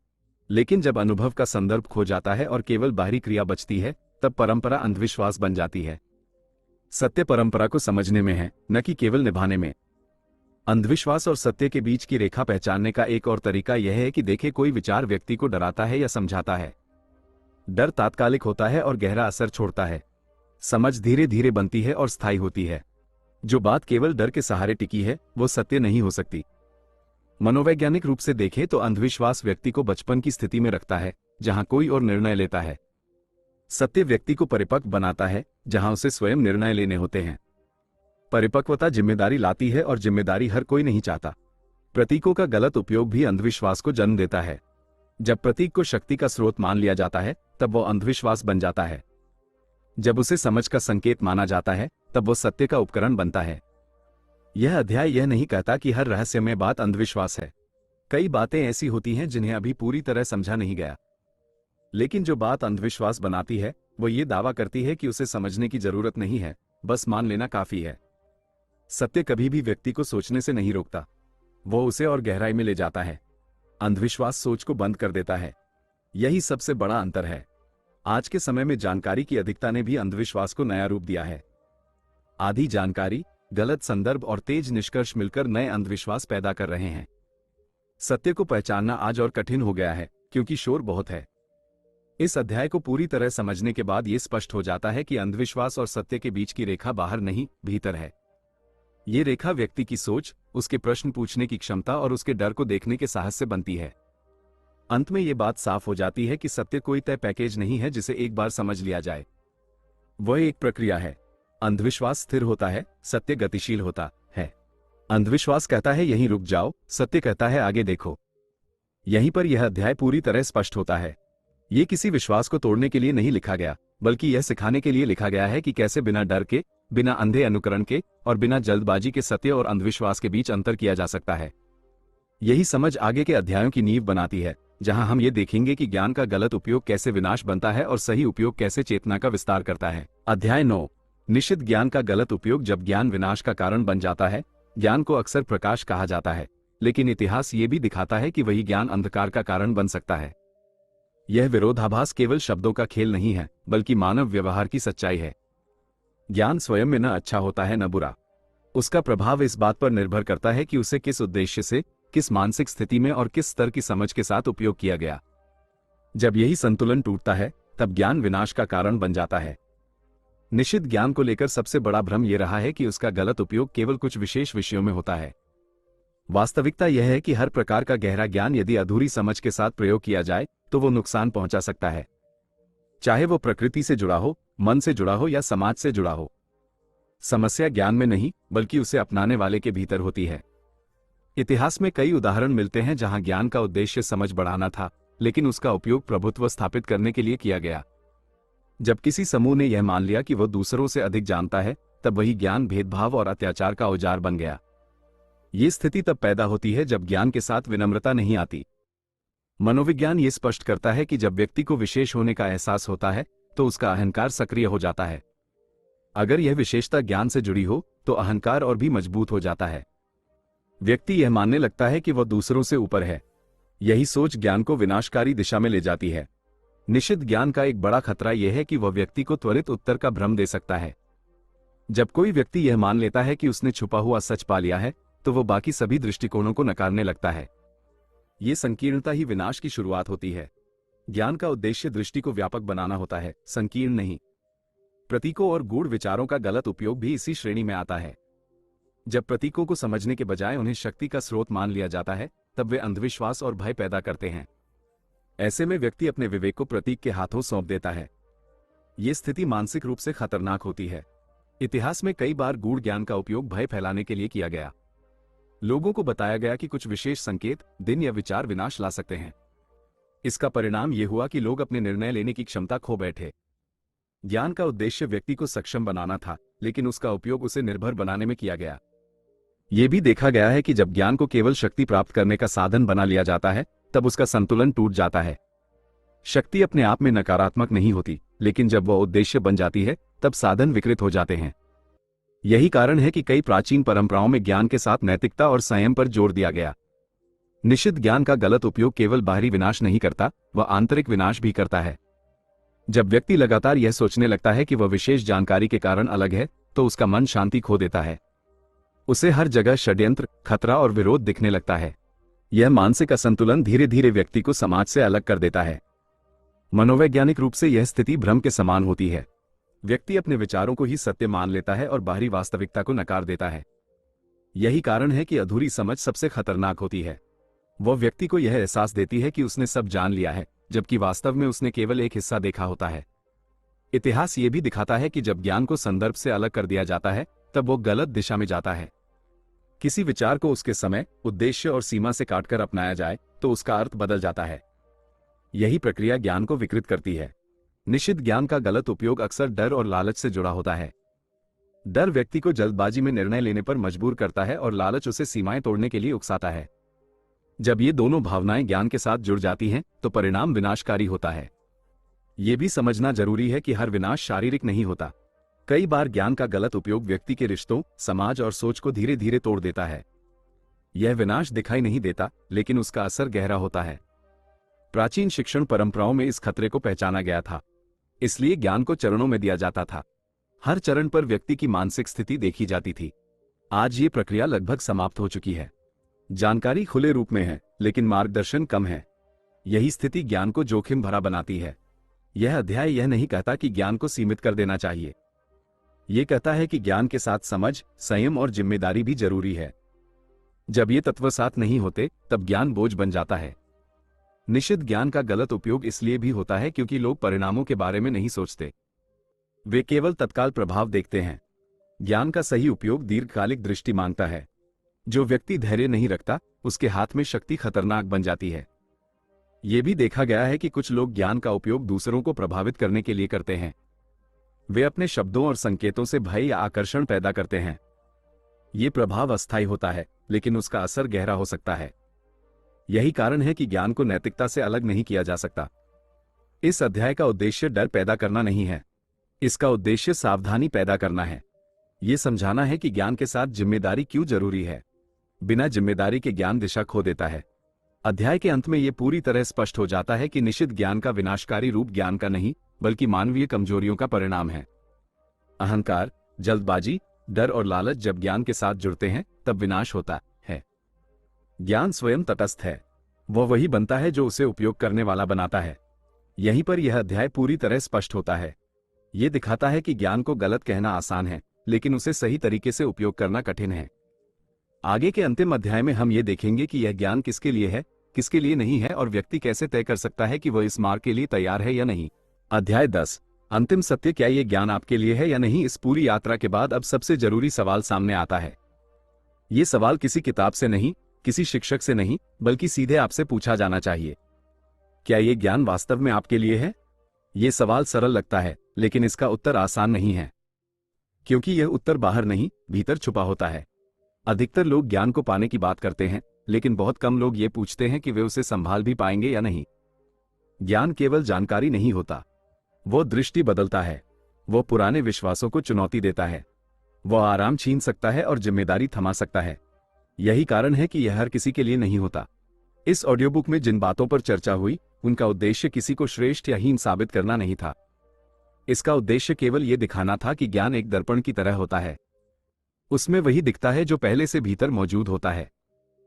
लेकिन जब अनुभव का संदर्भ खो जाता है और केवल बाहरी क्रिया बचती है, तब परंपरा अंधविश्वास बन जाती है। सत्य परंपरा को समझने में है, न कि केवल निभाने में। अंधविश्वास और सत्य के बीच की रेखा पहचानने का एक और तरीका यह है कि देखें कोई विचार व्यक्ति को डराता है या समझाता है। डर तात्कालिक होता है और गहरा असर छोड़ता है। समझ धीरे धीरे बनती है और स्थायी होती है। जो बात केवल डर के सहारे टिकी है वो सत्य नहीं हो सकती। मनोवैज्ञानिक रूप से देखें तो अंधविश्वास व्यक्ति को बचपन की स्थिति में रखता है, जहां कोई और निर्णय लेता है। सत्य व्यक्ति को परिपक्व बनाता है, जहां उसे स्वयं निर्णय लेने होते हैं। परिपक्वता जिम्मेदारी लाती है और जिम्मेदारी हर कोई नहीं चाहता। प्रतीकों का गलत उपयोग भी अंधविश्वास को जन्म देता है। जब प्रतीक को शक्ति का स्रोत मान लिया जाता है तब वो अंधविश्वास बन जाता है। जब उसे समझ का संकेत माना जाता है तब वो सत्य का उपकरण बनता है। यह अध्याय यह नहीं कहता कि हर रहस्यमय बात अंधविश्वास है। कई बातें ऐसी होती हैं जिन्हें अभी पूरी तरह समझा नहीं गया। लेकिन जो बात अंधविश्वास बनाती है वो ये दावा करती है कि उसे समझने की जरूरत नहीं है, बस मान लेना काफी है। सत्य कभी भी व्यक्ति को सोचने से नहीं रोकता, वो उसे और गहराई में ले जाता है। अंधविश्वास सोच को बंद कर देता है। यही सबसे बड़ा अंतर है। आज के समय में जानकारी की अधिकता ने भी अंधविश्वास को नया रूप दिया है। आधी जानकारी, गलत संदर्भ और तेज निष्कर्ष मिलकर नए अंधविश्वास पैदा कर रहे हैं। सत्य को पहचानना आज और कठिन हो गया है क्योंकि शोर बहुत है। इस अध्याय को पूरी तरह समझने के बाद यह स्पष्ट हो जाता है कि अंधविश्वास और सत्य के बीच की रेखा बाहर नहीं, भीतर है। ये रेखा व्यक्ति की सोच, उसके प्रश्न पूछने की क्षमता और उसके डर को देखने के साहस से बनती है। अंत में यह बात साफ हो जाती है कि सत्य कोई तय पैकेज नहीं है जिसे एक बार समझ लिया जाए। वह एक प्रक्रिया है। अंधविश्वास स्थिर होता है, सत्य गतिशील होता है। अंधविश्वास कहता है यहीं रुक जाओ, सत्य कहता है आगे देखो। यहीं पर यह अध्याय पूरी तरह स्पष्ट होता है। यह किसी विश्वास को तोड़ने के लिए नहीं लिखा गया, बल्कि यह सिखाने के लिए लिखा गया है कि कैसे बिना डर के, बिना अंधे अनुकरण के और बिना जल्दबाजी के सत्य और अंधविश्वास के बीच अंतर किया जा सकता है। यही समझ आगे के अध्यायों की नींव बनाती है, जहां हम ये देखेंगे कि ज्ञान का गलत उपयोग कैसे विनाश बनता है और सही उपयोग कैसे चेतना का विस्तार करता है। अध्याय 9, निश्चित ज्ञान का गलत उपयोग। जब ज्ञान विनाश का कारण बन जाता है, ज्ञान को अक्सर प्रकाश कहा जाता है, लेकिन इतिहास ये भी दिखाता है कि वही ज्ञान अंधकार का कारण बन सकता है। यह विरोधाभास केवल शब्दों का खेल नहीं है, बल्कि मानव व्यवहार की सच्चाई है। ज्ञान स्वयं में न अच्छा होता है न बुरा। उसका प्रभाव इस बात पर निर्भर करता है कि उसे किस उद्देश्य से, किस मानसिक स्थिति में और किस स्तर की समझ के साथ उपयोग किया गया। जब यही संतुलन टूटता है, तब ज्ञान विनाश का कारण बन जाता है। निश्चित ज्ञान को लेकर सबसे बड़ा भ्रम यह रहा है कि उसका गलत उपयोग केवल कुछ विशेष विषयों में होता है। वास्तविकता यह है कि हर प्रकार का गहरा ज्ञान यदि अधूरी समझ के साथ प्रयोग किया जाए तो वो नुकसान पहुंचा सकता है, चाहे वो प्रकृति से जुड़ा हो, मन से जुड़ा हो या समाज से जुड़ा हो। समस्या ज्ञान में नहीं, बल्कि उसे अपनाने वाले के भीतर होती है। इतिहास में कई उदाहरण मिलते हैं जहां ज्ञान का उद्देश्य समझ बढ़ाना था, लेकिन उसका उपयोग प्रभुत्व स्थापित करने के लिए किया गया। जब किसी समूह ने यह मान लिया कि वह दूसरों से अधिक जानता है, तब वही ज्ञान भेदभाव और अत्याचार का औजार बन गया। ये स्थिति तब पैदा होती है जब ज्ञान के साथ विनम्रता नहीं आती। मनोविज्ञान ये स्पष्ट करता है कि जब व्यक्ति को विशेष होने का एहसास होता है तो उसका अहंकार सक्रिय हो जाता है। अगर यह विशेषता ज्ञान से जुड़ी हो तो अहंकार और भी मजबूत हो जाता है। व्यक्ति यह मानने लगता है कि वह दूसरों से ऊपर है। यही सोच ज्ञान को विनाशकारी दिशा में ले जाती है। निश्चित ज्ञान का एक बड़ा खतरा यह है कि वह व्यक्ति को त्वरित उत्तर का भ्रम दे सकता है। जब कोई व्यक्ति यह मान लेता है कि उसने छुपा हुआ सच पा लिया है, तो वह बाकी सभी दृष्टिकोणों को नकारने लगता है। ये संकीर्णता ही विनाश की शुरुआत होती है। ज्ञान का उद्देश्य दृष्टि को व्यापक बनाना होता है, संकीर्ण नहीं। प्रतीकों और गूढ़ विचारों का गलत उपयोग भी इसी श्रेणी में आता है। जब प्रतीकों को समझने के बजाय उन्हें शक्ति का स्रोत मान लिया जाता है, तब वे अंधविश्वास और भय पैदा करते हैं। ऐसे में व्यक्ति अपने विवेक को प्रतीक के हाथों सौंप देता है। ये स्थिति मानसिक रूप से खतरनाक होती है। इतिहास में कई बार गूढ़ ज्ञान का उपयोग भय फैलाने के लिए किया गया। लोगों को बताया गया कि कुछ विशेष संकेत, दिन या विचार विनाश ला सकते हैं। इसका परिणाम यह हुआ कि लोग अपने निर्णय लेने की क्षमता खो बैठे। ज्ञान का उद्देश्य व्यक्ति को सक्षम बनाना था, लेकिन उसका उपयोग उसे निर्भर बनाने में किया गया। यह भी देखा गया है कि जब ज्ञान को केवल शक्ति प्राप्त करने का साधन बना लिया जाता है, तब उसका संतुलन टूट जाता है। शक्ति अपने आप में नकारात्मक नहीं होती, लेकिन जब वह उद्देश्य बन जाती है तब साधन विकृत हो जाते हैं। यही कारण है कि कई प्राचीन परंपराओं में ज्ञान के साथ नैतिकता और संयम पर जोर दिया गया। निषिद्ध ज्ञान का गलत उपयोग केवल बाहरी विनाश नहीं करता, वह आंतरिक विनाश भी करता है। जब व्यक्ति लगातार यह सोचने लगता है कि वह विशेष जानकारी के कारण अलग है, तो उसका मन शांति खो देता है। उसे हर जगह षड्यंत्र, खतरा और विरोध दिखने लगता है। यह मानसिक असंतुलन धीरे धीरे व्यक्ति को समाज से अलग कर देता है। मनोवैज्ञानिक रूप से यह स्थिति भ्रम के समान होती है। व्यक्ति अपने विचारों को ही सत्य मान लेता है और बाहरी वास्तविकता को नकार देता है। यही कारण है कि अधूरी समझ सबसे खतरनाक होती है। वह व्यक्ति को यह एहसास देती है कि उसने सब जान लिया है, जबकि वास्तव में उसने केवल एक हिस्सा देखा होता है। इतिहास ये भी दिखाता है कि जब ज्ञान को संदर्भ से अलग कर दिया जाता है, तब वो गलत दिशा में जाता है। किसी विचार को उसके समय, उद्देश्य और सीमा से काटकर अपनाया जाए तो उसका अर्थ बदल जाता है। यही प्रक्रिया ज्ञान को विकृत करती है। निषिद्ध ज्ञान का गलत उपयोग अक्सर डर और लालच से जुड़ा होता है। डर व्यक्ति को जल्दबाजी में निर्णय लेने पर मजबूर करता है और लालच उसे सीमाएं तोड़ने के लिए उकसाता है। जब ये दोनों भावनाएं ज्ञान के साथ जुड़ जाती हैं, तो परिणाम विनाशकारी होता है। ये भी समझना जरूरी है कि हर विनाश शारीरिक नहीं होता। कई बार ज्ञान का गलत उपयोग व्यक्ति के रिश्तों, समाज और सोच को धीरे धीरे तोड़ देता है। यह विनाश दिखाई नहीं देता, लेकिन उसका असर गहरा होता है। प्राचीन शिक्षण परंपराओं में इस खतरे को पहचाना गया था। इसलिए ज्ञान को चरणों में दिया जाता था। हर चरण पर व्यक्ति की मानसिक स्थिति देखी जाती थी। आज ये प्रक्रिया लगभग समाप्त हो चुकी है। जानकारी खुले रूप में है, लेकिन मार्गदर्शन कम है। यही स्थिति ज्ञान को जोखिम भरा बनाती है। यह अध्याय यह नहीं कहता कि ज्ञान को सीमित कर देना चाहिए। यह कहता है कि ज्ञान के साथ समझ, संयम और जिम्मेदारी भी जरूरी है। जब ये तत्व साथ नहीं होते, तब ज्ञान बोझ बन जाता है। निषिद्ध ज्ञान का गलत उपयोग इसलिए भी होता है क्योंकि लोग परिणामों के बारे में नहीं सोचते। वे केवल तत्काल प्रभाव देखते हैं। ज्ञान का सही उपयोग दीर्घकालिक दृष्टि मांगता है। जो व्यक्ति धैर्य नहीं रखता, उसके हाथ में शक्ति खतरनाक बन जाती है। यह भी देखा गया है कि कुछ लोग ज्ञान का उपयोग दूसरों को प्रभावित करने के लिए करते हैं। वे अपने शब्दों और संकेतों से भय या आकर्षण पैदा करते हैं। ये प्रभाव अस्थायी होता है, लेकिन उसका असर गहरा हो सकता है। यही कारण है कि ज्ञान को नैतिकता से अलग नहीं किया जा सकता। इस अध्याय का उद्देश्य डर पैदा करना नहीं है। इसका उद्देश्य सावधानी पैदा करना है। यह समझाना है कि ज्ञान के साथ जिम्मेदारी क्यों जरूरी है। बिना जिम्मेदारी के ज्ञान दिशा खो देता है। अध्याय के अंत में यह पूरी तरह स्पष्ट हो जाता है कि निषिद्ध ज्ञान का विनाशकारी रूप ज्ञान का नहीं, बल्कि मानवीय कमजोरियों का परिणाम है। अहंकार, जल्दबाजी, डर और लालच जब ज्ञान के साथ जुड़ते हैं, तब विनाश होता है। ज्ञान स्वयं तटस्थ है। वह वही बनता है जो उसे उपयोग करने वाला बनाता है। यहीं पर यह अध्याय पूरी तरह स्पष्ट होता है। यह दिखाता है कि ज्ञान को गलत कहना आसान है, लेकिन उसे सही तरीके से उपयोग करना कठिन है। आगे के अंतिम अध्याय में हम ये देखेंगे कि यह ज्ञान किसके लिए है, किसके लिए नहीं है, और व्यक्ति कैसे तय कर सकता है कि वह इस मार्ग के लिए तैयार है या नहीं। अध्याय 10, अंतिम सत्य, क्या यह ज्ञान आपके लिए है या नहीं। इस पूरी यात्रा के बाद अब सबसे जरूरी सवाल सामने आता है। ये सवाल किसी किताब से नहीं, किसी शिक्षक से नहीं, बल्कि सीधे आपसे पूछा जाना चाहिए। क्या यह ज्ञान वास्तव में आपके लिए है? यह सवाल सरल लगता है, लेकिन इसका उत्तर आसान नहीं है, क्योंकि यह उत्तर बाहर नहीं, भीतर छुपा होता है। अधिकतर लोग ज्ञान को पाने की बात करते हैं, लेकिन बहुत कम लोग ये पूछते हैं कि वे उसे संभाल भी पाएंगे या नहीं। ज्ञान केवल जानकारी नहीं होता, वो दृष्टि बदलता है। वो पुराने विश्वासों को चुनौती देता है। वह आराम छीन सकता है और जिम्मेदारी थमा सकता है। यही कारण है कि यह हर किसी के लिए नहीं होता। इस ऑडियो बुक में जिन बातों पर चर्चा हुई, उनका उद्देश्य किसी को श्रेष्ठ या हीन साबित करना नहीं था। इसका उद्देश्य केवल यह दिखाना था कि ज्ञान एक दर्पण की तरह होता है। उसमें वही दिखता है जो पहले से भीतर मौजूद होता है।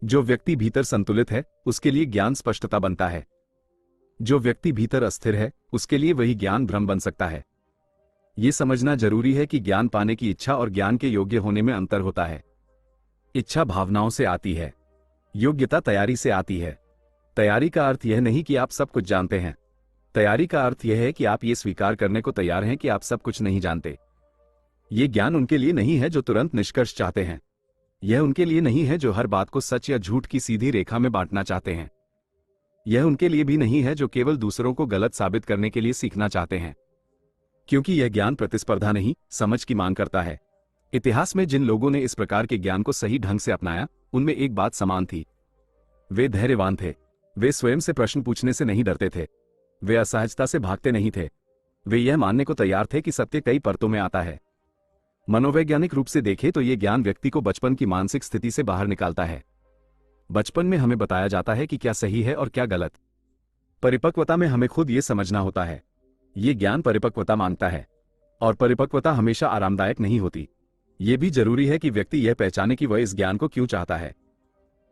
जो व्यक्ति भीतर संतुलित है, उसके लिए ज्ञान स्पष्टता बनता है। जो व्यक्ति भीतर अस्थिर है, उसके लिए वही ज्ञान भ्रम बन सकता है। यह समझना जरूरी है कि ज्ञान पाने की इच्छा और ज्ञान के योग्य होने में अंतर होता है। इच्छा भावनाओं से आती है, योग्यता तैयारी से आती है। तैयारी का अर्थ यह नहीं कि आप सब कुछ जानते हैं। तैयारी का अर्थ यह है कि आप ये स्वीकार करने को तैयार हैं कि आप सब कुछ नहीं जानते। ये ज्ञान उनके लिए नहीं है जो तुरंत निष्कर्ष चाहते हैं। यह उनके लिए नहीं है जो हर बात को सच या झूठ की सीधी रेखा में बांटना चाहते हैं। यह उनके लिए भी नहीं है जो केवल दूसरों को गलत साबित करने के लिए सीखना चाहते हैं, क्योंकि यह ज्ञान प्रतिस्पर्धा नहीं, समझ की मांग करता है। इतिहास में जिन लोगों ने इस प्रकार के ज्ञान को सही ढंग से अपनाया, उनमें एक बात समान थी। वे धैर्यवान थे। वे स्वयं से प्रश्न पूछने से नहीं डरते थे। वे असहजता से भागते नहीं थे। वे यह मानने को तैयार थे कि सत्य कई परतों में आता है। मनोवैज्ञानिक रूप से देखें तो ये ज्ञान व्यक्ति को बचपन की मानसिक स्थिति से बाहर निकालता है। बचपन में हमें बताया जाता है कि क्या सही है और क्या गलत। परिपक्वता में हमें खुद ये समझना होता है। ये ज्ञान परिपक्वता मांगता है, और परिपक्वता हमेशा आरामदायक नहीं होती। ये भी जरूरी है कि व्यक्ति यह पहचाने कि वह इस ज्ञान को क्यों चाहता है।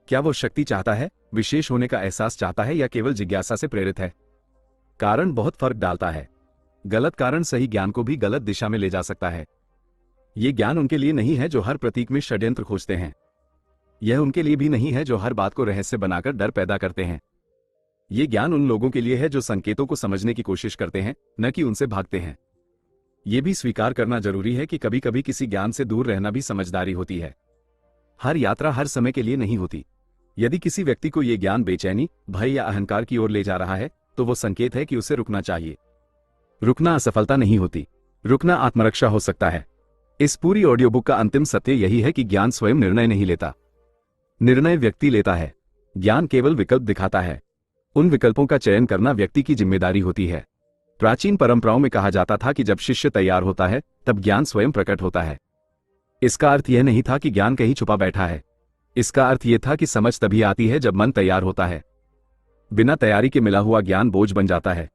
क्या वो शक्ति चाहता है, विशेष होने का एहसास चाहता है, या केवल जिज्ञासा से प्रेरित है। कारण बहुत फर्क डालता है। गलत कारण सही ज्ञान को भी गलत दिशा में ले जा सकता है। ये ज्ञान उनके लिए नहीं है जो हर प्रतीक में षड्यंत्र खोजते हैं। यह उनके लिए भी नहीं है जो हर बात को रहस्य बनाकर डर पैदा करते हैं। ये ज्ञान उन लोगों के लिए है जो संकेतों को समझने की कोशिश करते हैं, न कि उनसे भागते हैं। यह भी स्वीकार करना जरूरी है कि कभी कभी किसी ज्ञान से दूर रहना भी समझदारी होती है। हर यात्रा हर समय के लिए नहीं होती। यदि किसी व्यक्ति को यह ज्ञान बेचैनी, भय या अहंकार की ओर ले जा रहा है, तो वो संकेत है कि उसे रुकना चाहिए। रुकना असफलता नहीं होती, रुकना आत्मरक्षा हो सकता है। इस पूरी ऑडियो बुक का अंतिम सत्य यही है कि ज्ञान स्वयं निर्णय नहीं लेता। निर्णय व्यक्ति लेता है। ज्ञान केवल विकल्प दिखाता है। उन विकल्पों का चयन करना व्यक्ति की जिम्मेदारी होती है। प्राचीन परंपराओं में कहा जाता था कि जब शिष्य तैयार होता है तब ज्ञान स्वयं प्रकट होता है। इसका अर्थ यह नहीं था कि ज्ञान कहीं छुपा बैठा है। इसका अर्थ यह था कि समझ तभी आती है जब मन तैयार होता है। बिना तैयारी के मिला हुआ ज्ञान बोझ बन जाता है।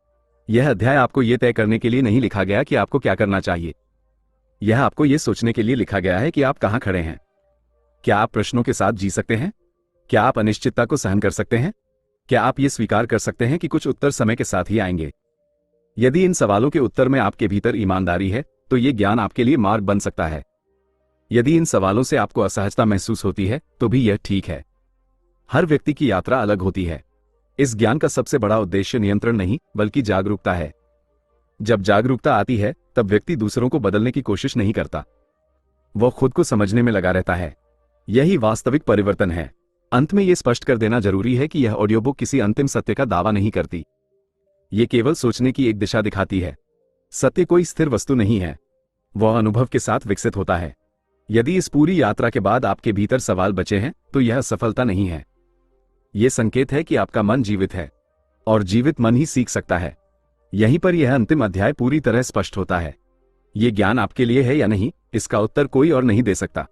यह अध्याय आपको यह तय करने के लिए नहीं लिखा गया कि आपको क्या करना चाहिए। यह आपको यह सोचने के लिए लिखा गया है कि आप कहां खड़े हैं। क्या आप प्रश्नों के साथ जी सकते हैं? क्या आप अनिश्चितता को सहन कर सकते हैं? क्या आप ये स्वीकार कर सकते हैं कि कुछ उत्तर समय के साथ ही आएंगे? यदि इन सवालों के उत्तर में आपके भीतर ईमानदारी है तो ये ज्ञान आपके लिए मार्ग बन सकता है। यदि इन सवालों से आपको असहजता महसूस होती है तो भी यह ठीक है। हर व्यक्ति की यात्रा अलग होती है। इस ज्ञान का सबसे बड़ा उद्देश्य नियंत्रण नहीं बल्कि जागरूकता है। जब जागरूकता आती है तब व्यक्ति दूसरों को बदलने की कोशिश नहीं करता। वह खुद को समझने में लगा रहता है। यही वास्तविक परिवर्तन है। अंत में यह स्पष्ट कर देना जरूरी है कि यह ऑडियो बुक किसी अंतिम सत्य का दावा नहीं करती। ये केवल सोचने की एक दिशा दिखाती है। सत्य कोई स्थिर वस्तु नहीं है, वह अनुभव के साथ विकसित होता है। यदि इस पूरी यात्रा के बाद आपके भीतर सवाल बचे हैं तो यह सफलता नहीं है। यह संकेत है कि आपका मन जीवित है, और जीवित मन ही सीख सकता है। यहीं पर यह अंतिम अध्याय पूरी तरह स्पष्ट होता है। यह ज्ञान आपके लिए है या नहीं, इसका उत्तर कोई और नहीं दे सकता।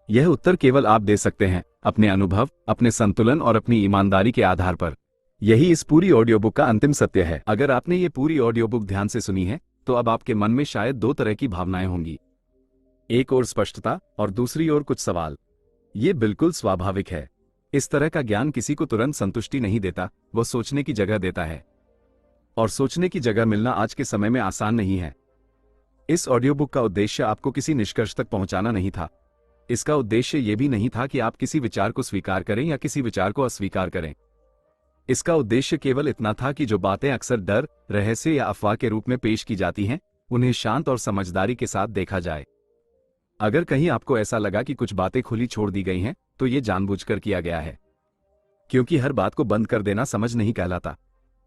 यह उत्तर केवल आप दे सकते हैं, अपने अनुभव, अपने संतुलन और अपनी ईमानदारी के आधार पर। यही इस पूरी ऑडियो बुक का अंतिम सत्य है। अगर आपने ये पूरी ऑडियो बुक ध्यान से सुनी है तो अब आपके मन में शायद दो तरह की भावनाएं होंगी। एक ओर स्पष्टता और दूसरी ओर कुछ सवाल। ये बिल्कुल स्वाभाविक है। इस तरह का ज्ञान किसी को तुरंत संतुष्टि नहीं देता, वह सोचने की जगह देता है। और सोचने की जगह मिलना आज के समय में आसान नहीं है। इस ऑडियो बुक का उद्देश्य आपको किसी निष्कर्ष तक पहुंचाना नहीं था। इसका उद्देश्य यह भी नहीं था कि आप किसी विचार को स्वीकार करें या किसी विचार को अस्वीकार करें। इसका उद्देश्य केवल इतना था कि जो बातें अक्सर डर, रहस्य या अफवाह के रूप में पेश की जाती हैं, उन्हें शांत और समझदारी के साथ देखा जाए। अगर कहीं आपको ऐसा लगा कि कुछ बातें खुली छोड़ दी गई हैं, तो ये जानबूझकर किया गया है। क्योंकि हर बात को बंद कर देना समझ नहीं कहलाता।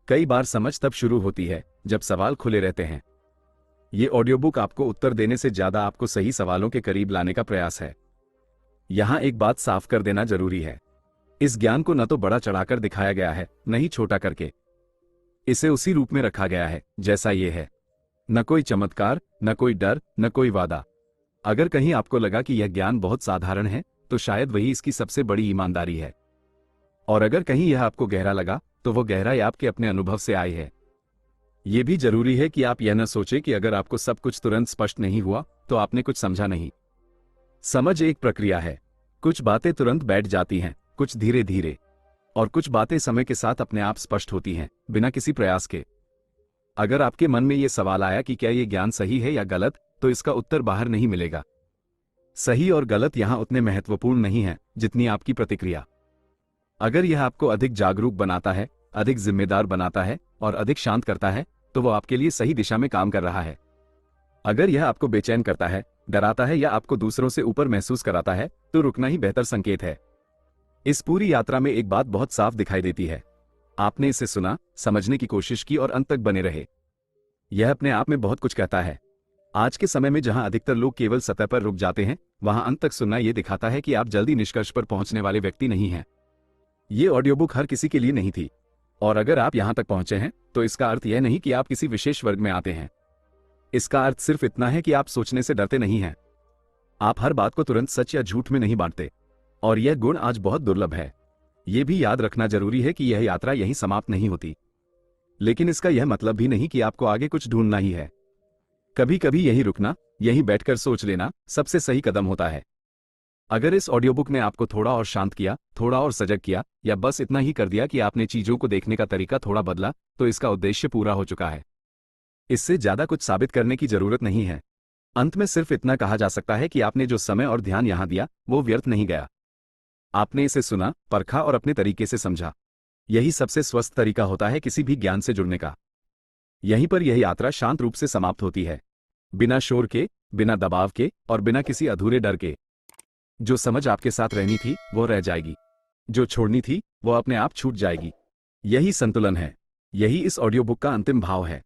कई बार समझ तब शुरू होती है जब सवाल खुले रहते हैं। ये ऑडियो बुक आपको उत्तर देने से ज्यादा आपको सही सवालों के करीब लाने का प्रयास है। यहां एक बात साफ कर देना जरूरी है। इस ज्ञान को न तो बड़ा चढ़ाकर दिखाया गया है, न ही छोटा करके। इसे उसी रूप में रखा गया है जैसा ये है। न कोई चमत्कार, न कोई डर, न कोई वादा। अगर कहीं आपको लगा कि यह ज्ञान बहुत साधारण है, तो शायद वही इसकी सबसे बड़ी ईमानदारी है। और अगर कहीं यह आपको गहरा लगा, तो वह गहराई आपके अपने अनुभव से आई है। यह भी जरूरी है कि आप यह न सोचें कि अगर आपको सब कुछ तुरंत स्पष्ट नहीं हुआ, तो आपने कुछ समझा नहीं। समझ एक प्रक्रिया है। कुछ बातें तुरंत बैठ जाती हैं, कुछ धीरे धीरे, और कुछ बातें समय के साथ अपने आप स्पष्ट होती हैं, बिना किसी प्रयास के। अगर आपके मन में यह सवाल आया कि क्या यह ज्ञान सही है या गलत, तो इसका उत्तर बाहर नहीं मिलेगा। सही और गलत यहां उतने महत्वपूर्ण नहीं है जितनी आपकी प्रतिक्रिया। अगर यह आपको अधिक जागरूक बनाता है, अधिक जिम्मेदार बनाता है और अधिक शांत करता है, तो वह आपके लिए सही दिशा में काम कर रहा है। अगर यह आपको बेचैन करता है, डराता है या आपको दूसरों से ऊपर महसूस कराता है, तो रुकना ही बेहतर संकेत है। इस पूरी यात्रा में एक बात बहुत साफ दिखाई देती है। आपने इसे सुना, समझने की कोशिश की और अंत तक बने रहे। यह अपने आप में बहुत कुछ कहता है। आज के समय में जहां अधिकतर लोग केवल सतह पर रुक जाते हैं, वहां अंत तक सुनना यह दिखाता है कि आप जल्दी निष्कर्ष पर पहुंचने वाले व्यक्ति नहीं हैं। ये ऑडियो बुक हर किसी के लिए नहीं थी, और अगर आप यहाँ तक पहुंचे हैं तो इसका अर्थ यह नहीं कि आप किसी विशेष वर्ग में आते हैं। इसका अर्थ सिर्फ इतना है कि आप सोचने से डरते नहीं हैं। आप हर बात को तुरंत सच या झूठ में नहीं बांटते, और यह गुण आज बहुत दुर्लभ है। यह भी याद रखना जरूरी है कि यह यात्रा यहीं समाप्त नहीं होती, लेकिन इसका यह मतलब भी नहीं कि आपको आगे कुछ ढूंढना ही है। कभी कभी यहीं रुकना, यहीं बैठकर सोच लेना सबसे सही कदम होता है। अगर इस ऑडियो बुक ने आपको थोड़ा और शांत किया, थोड़ा और सजग किया, या बस इतना ही कर दिया कि आपने चीजों को देखने का तरीका थोड़ा बदला, तो इसका उद्देश्य पूरा हो चुका है। इससे ज्यादा कुछ साबित करने की जरूरत नहीं है। अंत में सिर्फ इतना कहा जा सकता है कि आपने जो समय और ध्यान यहां दिया वो व्यर्थ नहीं गया। आपने इसे सुना, परखा और अपने तरीके से समझा। यही सबसे स्वस्थ तरीका होता है किसी भी ज्ञान से जुड़ने का। यहीं पर यह यात्रा शांत रूप से समाप्त होती है, बिना शोर के, बिना दबाव के और बिना किसी अधूरे डर के। जो समझ आपके साथ रहनी थी वो रह जाएगी, जो छोड़नी थी वो अपने आप छूट जाएगी। यही संतुलन है, यही इस ऑडियो बुक का अंतिम भाव है।